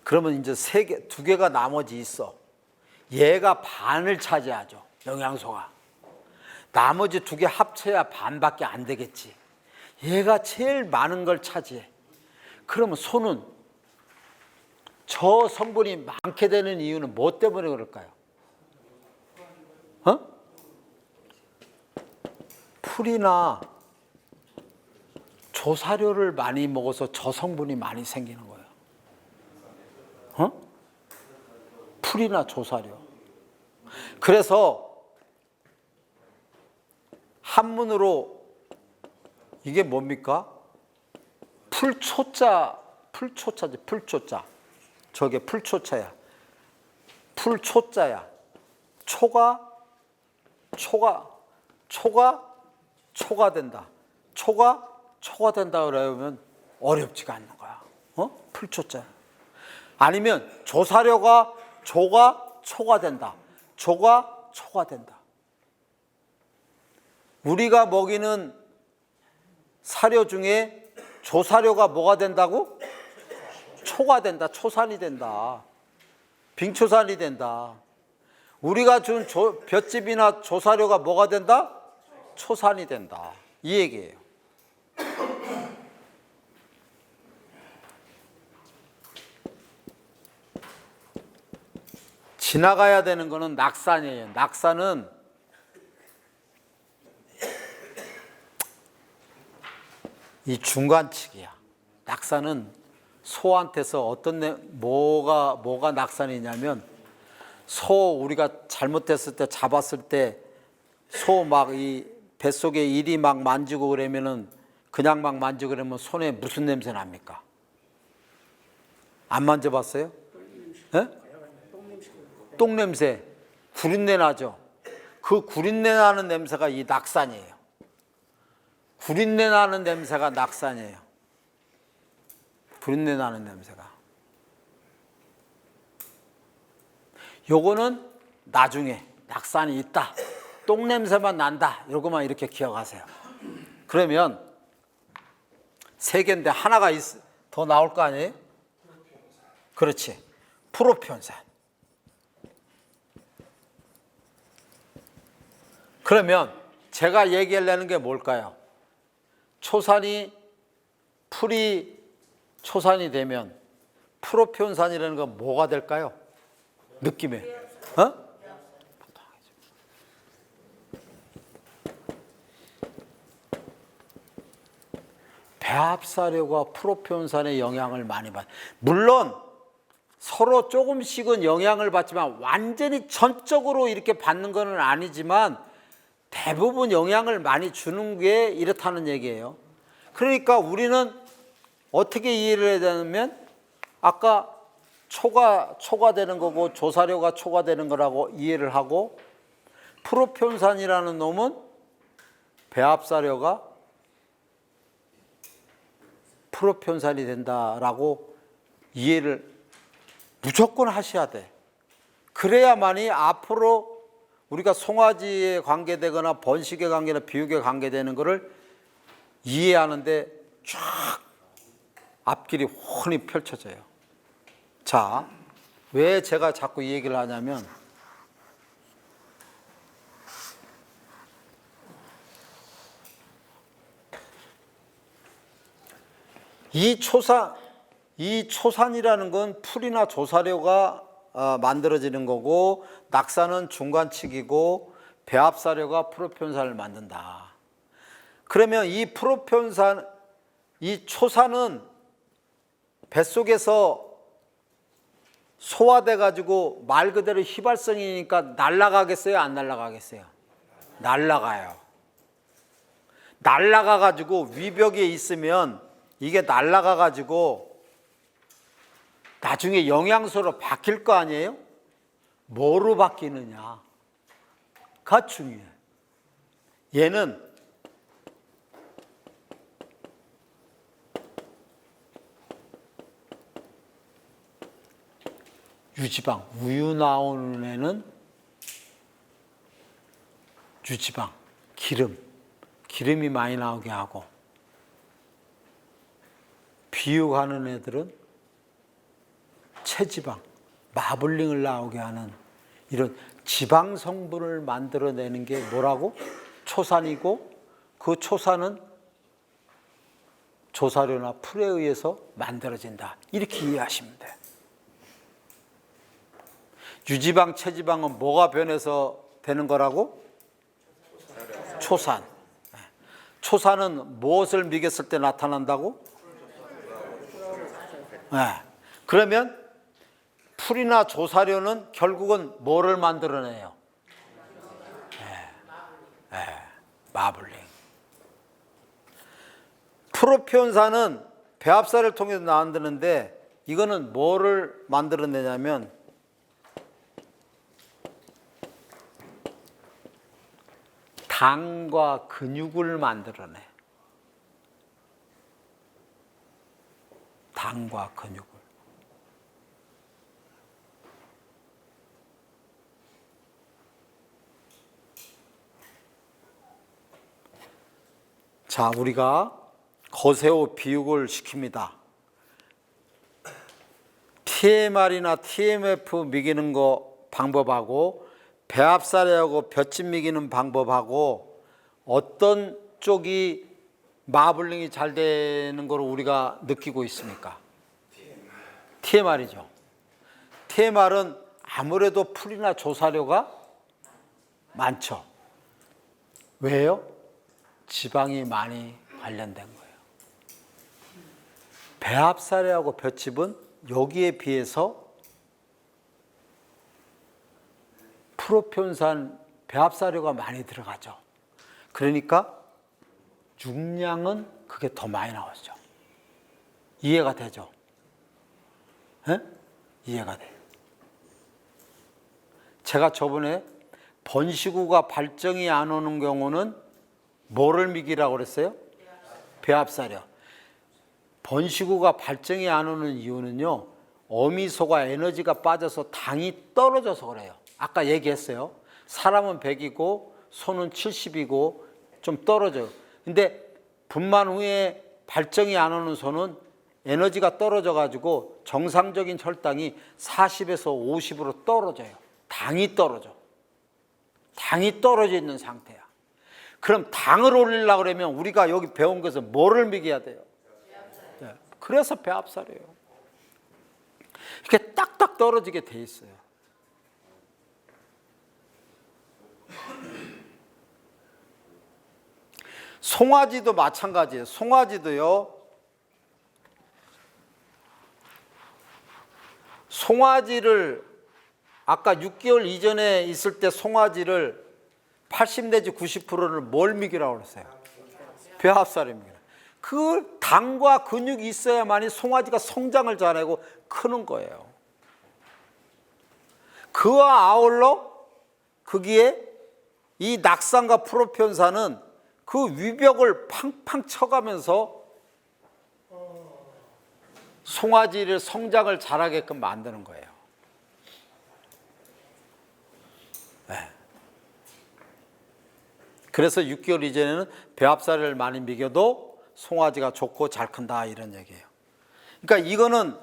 그러면 이제 2개가 나머지 있어. 얘가 반을 차지하죠. 영양소가. 나머지 두 개 합쳐야 반밖에 안 되겠지. 얘가 제일 많은 걸 차지해. 그러면 소는 저 성분이 많게 되는 이유는 뭐 때문에 그럴까요? 풀이나 조사료를 많이 먹어서 저 성분이 많이 생기는 거예요. 풀이나 조사료. 그래서 한문으로 이게 뭡니까? 풀초자지, 풀초자. 저게 풀초자야. 풀초자야. 초가 된다. 초가 된다 그러면 어렵지가 않는 거야. 풀초자. 아니면 조사료가 초가 된다. 초가 된다. 우리가 먹이는 사료 중에 조사료가 뭐가 된다고? 초가 된다. 초산이 된다. 빙초산이 된다. 우리가 준 볏짚이나 조사료가 뭐가 된다? 초산이 된다. 이 얘기예요. 지나가야 되는 거는 낙산이에요. 낙산은 이 중간치기야. 낙산은 소한테서 뭐가 낙산이냐면, 소 우리가 잘못됐을 때 잡았을 때 소 막 이 뱃속에 이리 막 만지고 그러면은, 그냥 막 만지고 그러면 손에 무슨 냄새 납니까? 안 만져봤어요? 똥냄새, 구린내 나죠. 그 구린내 나는 냄새가 이 낙산이에요. 구린내 나는 냄새가 낙산이에요. 구린내 나는 냄새가. 요거는 나중에 낙산이 있다, 똥냄새만 난다, 요거만 이렇게 기억하세요. 그러면 세 개인데 하나가 더 나올 거 아니에요? 그렇지. 프로편산. 그러면 제가 얘기하려는 게 뭘까요? 풀이 초산이 되면 프로편산이라는 건 뭐가 될까요? 느낌에. 배합사료가 프로편산의 영향을 많이 받아요. 물론 서로 조금씩은 영향을 받지만 완전히 전적으로 이렇게 받는 건 아니지만 대부분 영향을 많이 주는 게 이렇다는 얘기예요. 그러니까 우리는 어떻게 이해를 해야 되냐면, 아까 초가 되는 거고 조사료가 초가 되는 거라고 이해를 하고, 프로편산이라는 놈은 배합사료가 프로편산이 된다라고 이해를 무조건 하셔야 돼. 그래야만이 앞으로 우리가 송아지에 관계되거나 번식에 관계나 비육에 관계되는 것을 이해하는데 쫙 앞길이 훤히 펼쳐져요. 자, 왜 제가 자꾸 이 얘기를 하냐면, 이 초산이라는 건 풀이나 조사료가 만들어지는 거고, 낙산은 중간치기고, 배합사료가 프로편산을 만든다. 그러면 이 초산은 뱃속에서 소화돼 가지고 말 그대로 휘발성이니까 날아가겠어요, 안 날아가겠어요? 날아가요. 날아가 가지고 위벽에 있으면 이게 날아가 가지고 나중에 영양소로 바뀔 거 아니에요? 뭐로 바뀌느냐가 중요해요. 얘는 유지방, 우유 나오는 애는 유지방, 기름이 많이 나오게 하고, 비육하는 애들은 체지방, 마블링을 나오게 하는 이런 지방 성분을 만들어내는 게 뭐라고? 초산이고 그 초산은 조사료나 풀에 의해서 만들어진다. 이렇게 이해하시면 돼요. 유지방, 체지방은 뭐가 변해서 되는 거라고? 초산. 초산은 무엇을 먹였을 때 나타난다고? 그러면 풀이나 조사료는 결국은 뭐를 만들어내요? 마블링. 프로피온산은 배합사를 통해서 만드는데 이거는 뭐를 만들어내냐면 당과 근육을 만들어내. 당과 근육을. 자, 우리가 거세오 비육을 시킵니다. TMR이나 TMF 먹이는 거 방법하고 배합사례하고 볏짚 먹이는 방법하고 어떤 쪽이 마블링이 잘 되는 걸 우리가 느끼고 있습니까? TMR이죠. TMR은 아무래도 풀이나 조사료가 많죠. 왜요? 지방이 많이 관련된 거예요. 배합사례하고 볏짚은 여기에 비해서 프로피온산 배합사료가 많이 들어가죠. 그러니까 육량은 그게 더 많이 나오죠. 이해가 되죠? 에? 이해가 돼요. 제가 저번에 번식우가 발정이 안 오는 경우는 뭐를 먹이라고 그랬어요? 배합사료. 번식우가 발정이 안 오는 이유는요, 어미소가 에너지가 빠져서 당이 떨어져서 그래요. 아까 얘기했어요. 사람은 100이고 소는 70이고 좀 떨어져요. 근데 분만 후에 발정이 안 오는 소는 에너지가 떨어져 가지고 정상적인 혈당이 40에서 50으로 떨어져요. 당이 떨어져. 당이 떨어져 있는 상태야. 그럼 당을 올리려고 그러면 우리가 여기 배운 것은 뭐를 먹여야 돼요? 네. 그래서 배합사료예요. 이렇게 딱딱 떨어지게 돼 있어요. 송아지도 마찬가지예요. 송아지도요. 송아지를 아까 6개월 이전에 있을 때 송아지를 80 내지 90%를 뭘 먹이라고 그랬어요? 배합사료입니다. 그 당과 근육이 있어야만이 송아지가 성장을 잘하고 크는 거예요. 그와 아울러 거기에 이 낙산과 프로피온산은 그 위벽을 팡팡 쳐가면서 송아지를 성장을 잘하게끔 만드는 거예요. 네. 그래서 6개월 이전에는 배합사료를 많이 먹여도 송아지가 좋고 잘 큰다 이런 얘기예요. 그러니까 이거는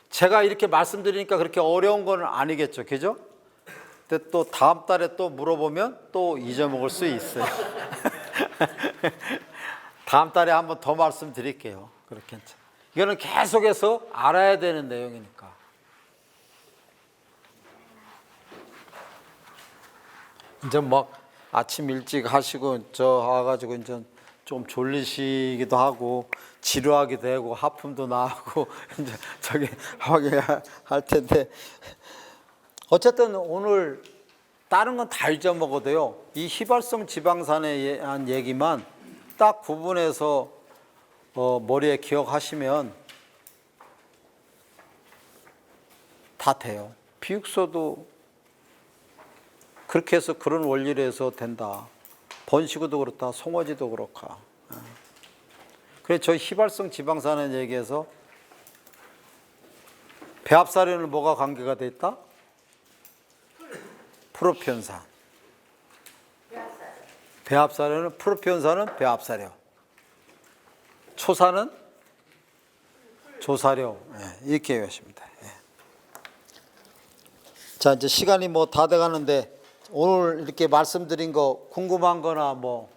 제가 이렇게 말씀드리니까 그렇게 어려운 건 아니겠죠, 그죠? 근데 또 다음 달에 또 물어보면 또 잊어먹을 수 있어요. 다음 달에 한번 더 말씀드릴게요. 그렇게 이거는 계속해서 알아야 되는 내용이니까. 이제 막 아침 일찍 하시고 저 와가지고 이제 좀 졸리시기도 하고 지루하기도 하고 하품도 나고 이제 저기 하게 할 텐데 어쨌든 오늘 다른 건 다 잊어먹어도요. 이 휘발성 지방산에 대한 얘기만 딱 구분해서 머리에 기억하시면 다 돼요. 비육소도 그렇게 해서 그런 원리로 해서 된다. 번식우도 그렇다. 송아지도 그렇다. 그래서 저희 휘발성 지방산에 얘기해서 배합사료는 뭐가 관계가 돼 있다? 프로피온산. 배합사료는 프로피온산은 배합사료. 초산은 조사료. 이렇게 얘기하십니다. 자, 이제 시간이 뭐 다 돼 가는데 오늘 이렇게 말씀드린 거 궁금한 거나 뭐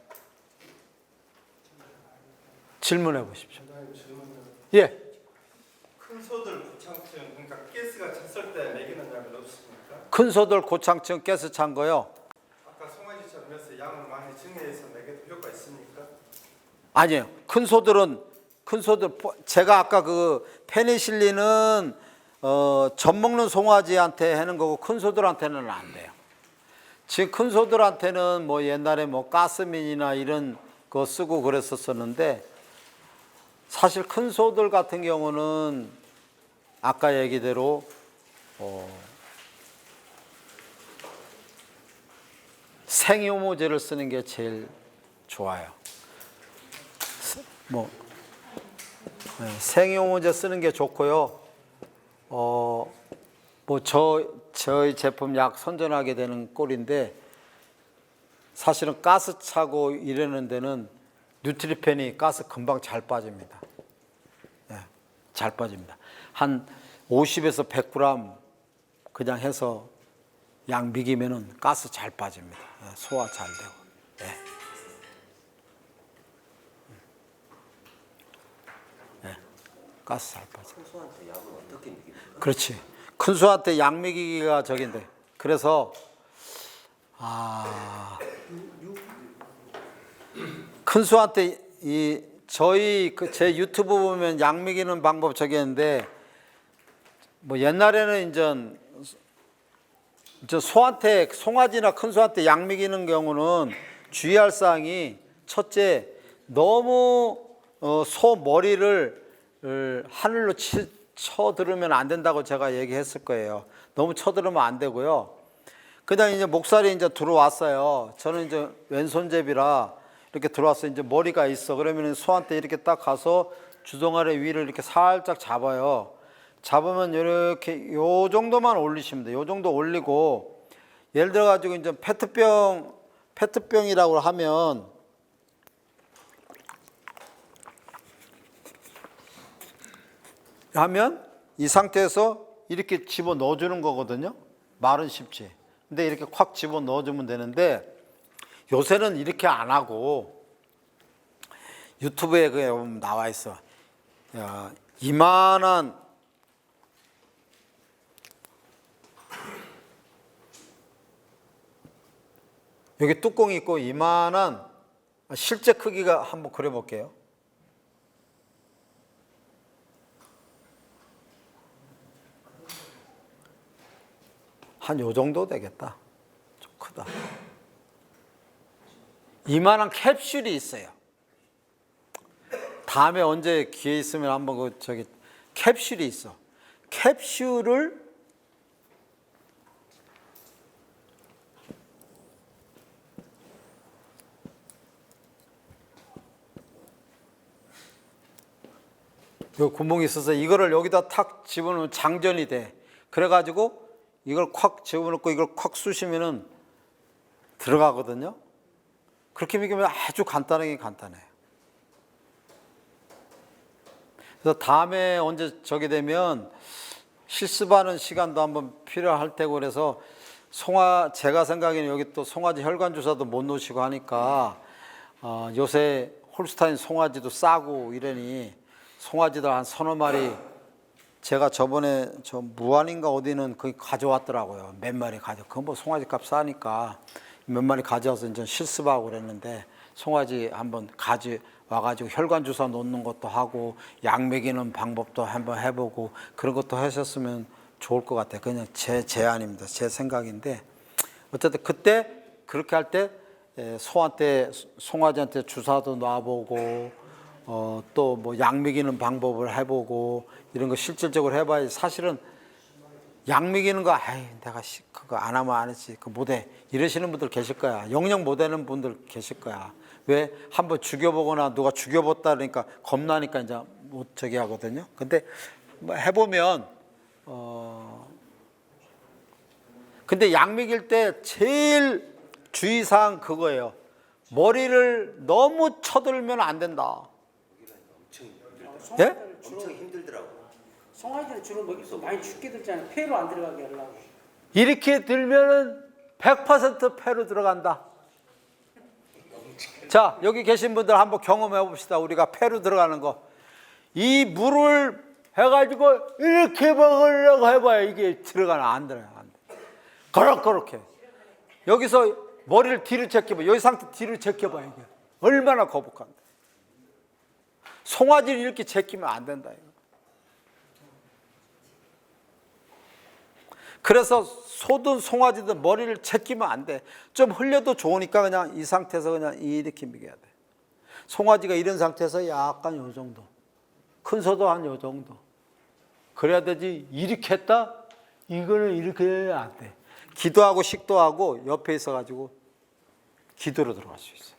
질문해 보십시오. 예. 큰 소들 고창층 그러니까 가스가 찼을 때 매기는 약은 없습니까? 큰 소들 고창층 가스 찬 거요? 아까 송아지처럼 해서 양을 많이 증여해서 매겨도 효과 있습니까? 아니에요. 큰 소들 제가 아까 그 페니실린은 젖 먹는 송아지한테 하는 거고 큰 소들한테는 안 돼요. 지금 큰 소들한테는 뭐 옛날에 뭐 가스민이나 이런 거 쓰고 그랬었었는데 사실 큰 소들 같은 경우는 아까 얘기대로 생효모제를 쓰는 게 제일 좋아요. 생효모제 쓰는 게 좋고요. 저희 제품 약 선전하게 되는 꼴인데 사실은 가스 차고 이러는 데는 뉴트리펜이 가스 금방 잘 빠집니다. 잘 빠집니다. 한 50에서 100g 그냥 해서 약 먹이면은 가스 잘 빠집니다. 소화 잘 되고. 가스 잘 빠져. 큰 소한테 약은 어떻게 먹입니까? 그렇지. 큰 소한테 약 먹이기가 저긴데. 그래서 큰 소한테 저희 제 유튜브 보면 약 먹이는 방법 저기 있는데 뭐 옛날에는 이제 소한테 송아지나 큰 소한테 약 먹이는 경우는 주의할 사항이 첫째 너무 소 머리를 하늘로 쳐들으면 안 된다고 제가 얘기했을 거예요. 너무 쳐들으면 안 되고요. 그냥 이제 목살이 이제 들어왔어요. 저는 이제 왼손잡이라 이렇게 들어왔어요. 이제 머리가 있어. 그러면 소한테 이렇게 딱 가서 주둥아리 위를 이렇게 살짝 잡아요. 잡으면 이렇게 요 정도만 올리시면 돼요. 요 정도 올리고 예를 들어 가지고 이제 페트병이라고 하면 이 상태에서 이렇게 집어 넣어주는 거거든요. 말은 쉽지. 근데 이렇게 콱 집어 넣어주면 되는데 요새는 이렇게 안 하고 유튜브에 그게 나와 있어. 이만한 여기 뚜껑이 있고 이만한 실제 크기가 한번 그려볼게요. 한 요 정도 되겠다. 좀 크다. 이만한 캡슐이 있어요. 다음에 언제 기회 있으면 한번 캡슐이 있어. 캡슐을 요 구멍이 있어서 이거를 여기다 탁 집어넣으면 장전이 돼. 그래가지고 이걸 콱 집어넣고 이걸 콱 쑤시면은 들어가거든요. 그렇게 먹이면 아주 간단해요. 그래서 다음에 언제 저기 되면 실습하는 시간도 한번 필요할 테고 그래서 제가 생각에는 여기 또 송아지 혈관 주사도 못 놓으시고 하니까 요새 홀스타인 송아지도 싸고 이러니 송아지들 한 서너 마리 제가 저번에 무안인가 어디는 거기 가져왔더라고요. 몇 마리 그건 뭐 송아지 값 싸니까 몇 마리 가져와서 이제 실습하고 그랬는데 송아지 한번 가져와가지고 혈관 주사 놓는 것도 하고 약 먹이는 방법도 한번 해보고 그런 것도 하셨으면 좋을 것 같아요. 그냥 제 제안입니다. 제 생각인데 어쨌든 그때 그렇게 할 때 송아지한테 주사도 놔보고 또 뭐 약 먹이는 방법을 해보고 이런 거 실질적으로 해봐야지. 사실은 약 먹이는 거 내가 그거 안 하면 안 했지 그거 못해 이러시는 분들 계실 거야. 영영 못하는 분들 계실 거야. 왜? 한번 죽여보거나 누가 죽여봤다 그러니까 겁나니까 이제 못 저기 하거든요. 근데 뭐 해보면 근데 약 먹일 때 제일 주의사항 그거예요. 머리를 너무 쳐들면 안 된다. 예? 엄청 힘들더라고. 송아지는 주로 먹이서 많이 죽게 들잖아요. 폐로 안 들어가게 하려고. 이렇게 들면은 100% 폐로 들어간다. 자, 여기 계신 분들 한번 경험해 봅시다. 우리가 폐로 들어가는 거. 이 물을 해가지고 이렇게 먹으려고 해봐야 이게 들어가나 안 들어요. 안 돼. 그렇게. 여기서 머리를 뒤로 제껴봐. 여기 상태 뒤로 제껴봐. 이게 얼마나 거북한데. 송아지를 이렇게 제끼면 안 된다. 이거. 그래서 소든 송아지든 머리를 제끼면 안 돼. 좀 흘려도 좋으니까 그냥 이 상태에서 그냥 이렇게 미겨야 돼. 송아지가 이런 상태에서 약간 요 정도. 큰 소도 한 요 정도. 그래야 되지. 이렇게 했다? 이거는 이렇게 해야 안 돼. 기도하고 식도하고 옆에 있어가지고 기도로 들어갈 수 있어.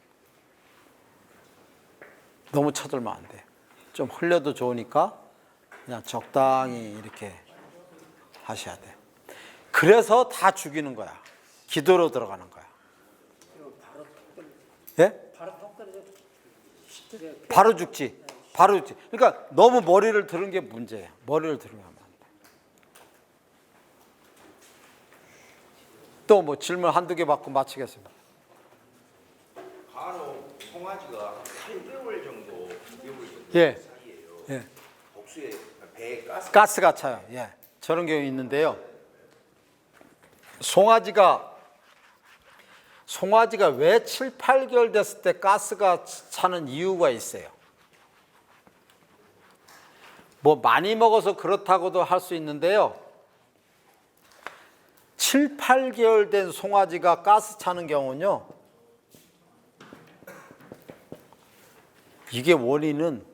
너무 쳐들면 안 돼. 좀 흘려도 좋으니까 그냥 적당히 이렇게 하셔야 돼. 그래서 다 죽이는 거야. 기도로 들어가는 거야. 예? 바로 죽지. 바로 죽지. 그러니까 너무 머리를 들은 게 문제야. 머리를 들으면 안 돼. 또 뭐 질문 한두 개 받고 마치겠습니다. 간혹 송아지가 8개월 정도, 9개월 정도 예. 사이에요. 예. 복수에 배에 가스가 차요. 예. 저런 경우 있는데요. 송아지가 왜 7, 8개월 됐을 때 가스가 차는 이유가 있어요. 뭐 많이 먹어서 그렇다고도 할 수 있는데요. 7, 8개월 된 송아지가 가스 차는 경우는요. 이게 원인은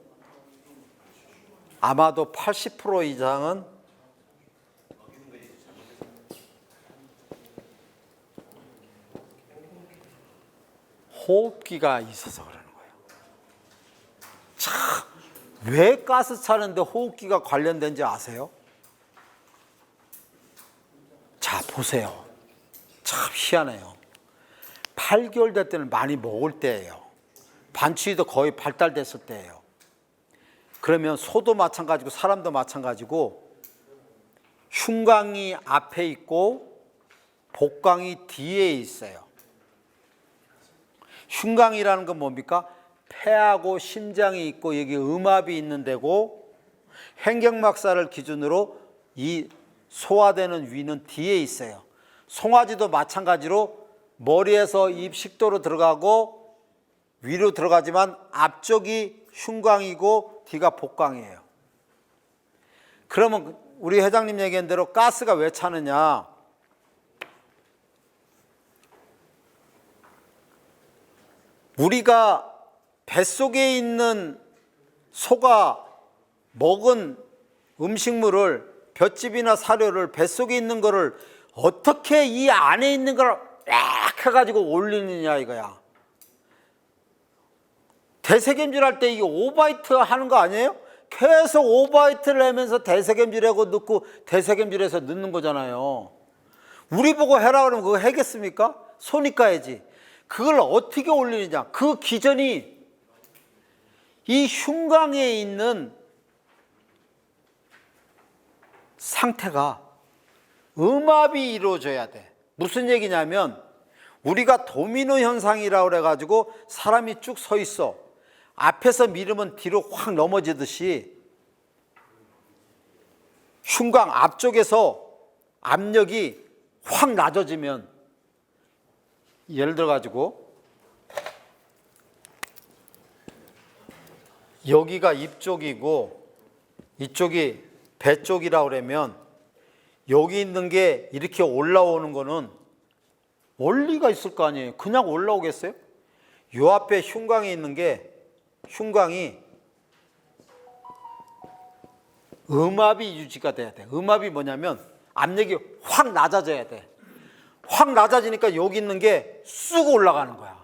아마도 80% 이상은 호흡기가 있어서 그러는 거예요. 참, 왜 가스 차는데 호흡기가 관련된지 아세요? 자, 보세요. 참 희한해요. 8개월 될 때는 많이 먹을 때예요. 반추위도 거의 발달됐을 때예요. 그러면 소도 마찬가지고 사람도 마찬가지고 흉곽이 앞에 있고 복강이 뒤에 있어요. 흉곽이라는 건 뭡니까? 폐하고 심장이 있고 여기 음압이 있는 데고 횡격막살을 기준으로 이 소화되는 위는 뒤에 있어요. 송아지도 마찬가지로 머리에서 입 식도로 들어가고 위로 들어가지만 앞쪽이 흉곽이고 뒤가 복강이에요. 그러면 우리 회장님 얘기한 대로 가스가 왜 차느냐? 우리가 뱃속에 있는 소가 먹은 음식물을 볏짚이나 사료를 뱃속에 있는 거를 어떻게 이 안에 있는 걸 딱 해가지고 올리느냐 이거야. 대세겜질 할 때 이게 오바이트 하는 거 아니에요? 계속 오바이트를 내면서 대세겜질하고 넣고 대세겜질해서 넣는 거잖아요. 우리 보고 해라 그러면 그거 하겠습니까? 손이 까야지. 그걸 어떻게 올리느냐. 그 기전이 이 흉곽에 있는 상태가 음압이 이루어져야 돼. 무슨 얘기냐면 우리가 도미노 현상이라고 그래가지고 사람이 쭉 서 있어. 앞에서 밀으면 뒤로 확 넘어지듯이 흉곽 앞쪽에서 압력이 확 낮아지면 예를 들어 가지고 여기가 입 쪽이고 이쪽이 배 쪽이라고 그러면 여기 있는 게 이렇게 올라오는 거는 원리가 있을 거 아니에요. 그냥 올라오겠어요? 요 앞에 흉곽이 있는 게 흉곽이 음압이 유지가 돼야 돼. 음압이 뭐냐면 압력이 확 낮아져야 돼. 확 낮아지니까 여기 있는 게 쑥 올라가는 거야.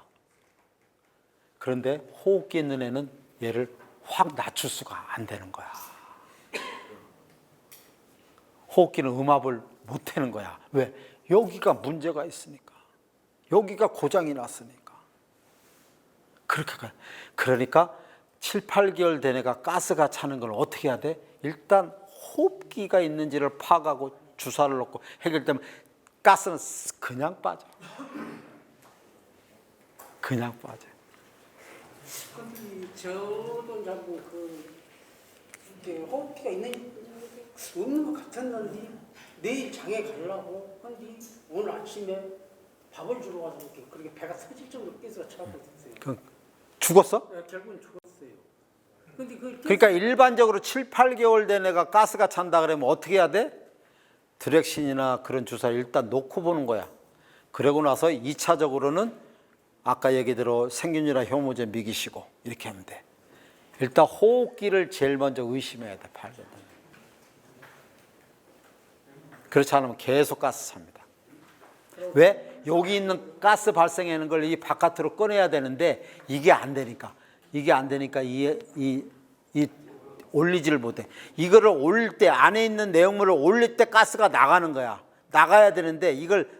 그런데 호흡기 있는 애는 얘를 확 낮출 수가 안 되는 거야. 호흡기는 음압을 못 해는 거야. 왜? 여기가 문제가 있으니까. 여기가 고장이 났으니까. 그러니까 7, 8개월 된 애가 가스가 차는 걸 어떻게 해야 돼? 일단 호흡기가 있는지를 파악하고 주사를 넣고 해결되면 가스는 그냥 빠져. 그냥 빠져. 근데 저도 자꾸 이렇게 호흡기가 없는 것 같았는데 내일 장에 가려고 근데 오늘 아침에 밥을 주러 가서 그렇게 배가 터질 정도로 가스가 차고 있었어요. 죽었어? 네, 결국은 죽었어요. 근데 그러니까 일반적으로 7, 8개월 된 애가 가스가 찬다 그러면 어떻게 해야 돼? 드렉신이나 그런 주사를 일단 놓고 보는 거야. 그러고 나서 2차적으로는 아까 얘기대로 생균이나 효모제 미기시고 이렇게 하면 돼. 일단 호흡기를 제일 먼저 의심해야 돼. 8개월. 그렇지 않으면 계속 가스 찹니다. 왜? 여기 있는 가스 발생하는 걸 이 바깥으로 꺼내야 되는데 이게 안 되니까 이 올리지를 못해. 이거를 올릴 때 안에 있는 내용물을 올릴 때 가스가 나가는 거야. 나가야 되는데 이걸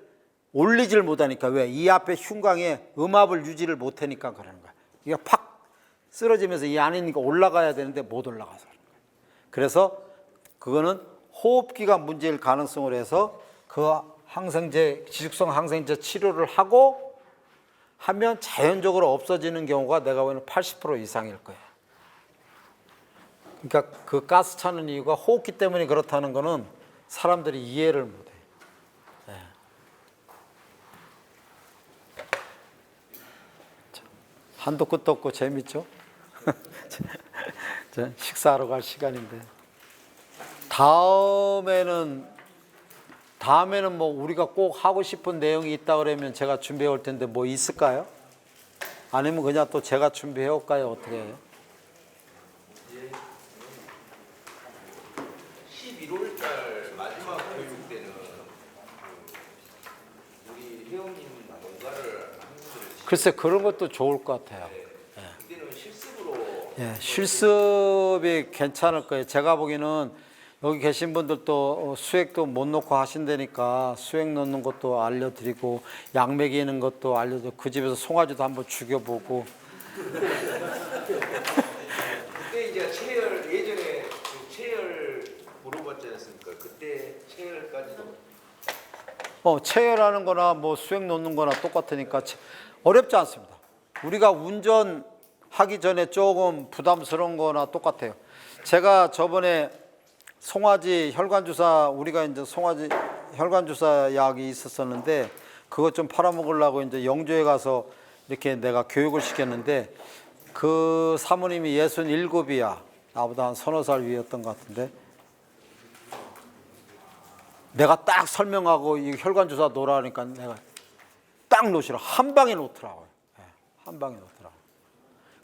올리지를 못하니까 왜? 이 앞에 흉곽에 음압을 유지를 못하니까 그러는 거야. 이게 팍 쓰러지면서 이 안에 있는 거 올라가야 되는데 못 올라가서 그런 거야. 그래서 그거는 호흡기가 문제일 가능성을 해서 그 항생제, 지속성 항생제 치료를 하면 자연적으로 없어지는 경우가 내가 보기에는 80% 이상일 거예요. 그러니까 그 가스 차는 이유가 호흡기 때문에 그렇다는 거는 사람들이 이해를 못해요. 네. 한도 끝도 없고 재밌죠? 식사하러 갈 시간인데 다음에는 뭐 우리가 꼭 하고 싶은 내용이 있다 그러면 제가 준비해 올 텐데 뭐 있을까요? 아니면 그냥 또 제가 준비해 올까요? 어떻게 해요? 11월 달 마지막 교육 때는 우리 회원님 농가를 글쎄 그런 것도 좋을 것 같아요. 그때는 실습으로 예, 실습이 괜찮을 거예요. 제가 보기에는 여기 계신 분들도 수액도 못 놓고 하신다니까 수액 놓는 것도 알려드리고 약 먹이는 것도 알려드리고 그 집에서 송아지도 한번 죽여보고 그때 이제 체열 예전에 그 체열 물어봤지 않습니까? 그때 체열까지도 체열하는 거나 뭐 수액 놓는 거나 똑같으니까 어렵지 않습니다. 우리가 운전하기 전에 조금 부담스러운 거나 똑같아요. 제가 저번에 송아지 혈관주사 우리가 이제 송아지 혈관주사 약이 있었었는데 그것 좀 팔아먹으려고 이제 영주에 가서 이렇게 내가 교육을 시켰는데 그 사모님이 67이야. 나보다 한 서너 살 위였던 것 같은데 내가 딱 설명하고 이 혈관주사 놓으라 하니까 내가 딱 놓으시라 한 방에 놓더라고요. 한 방에 놓더라고요.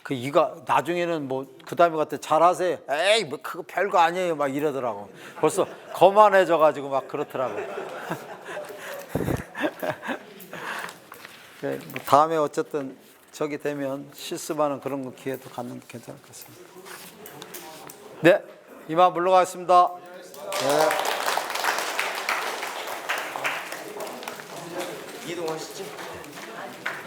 그 이가 나중에는 뭐 그 다음에 갔더니 잘하세요. 에이 뭐 그거 별거 아니에요 막 이러더라고. 벌써 거만해져 가지고 막 그렇더라고. 뭐 다음에 어쨌든 저기 되면 실습하는 그런 거 기회도 갖는 게 괜찮을 것 같습니다. 네, 이만 물러가겠습니다. 네. 이동하시죠.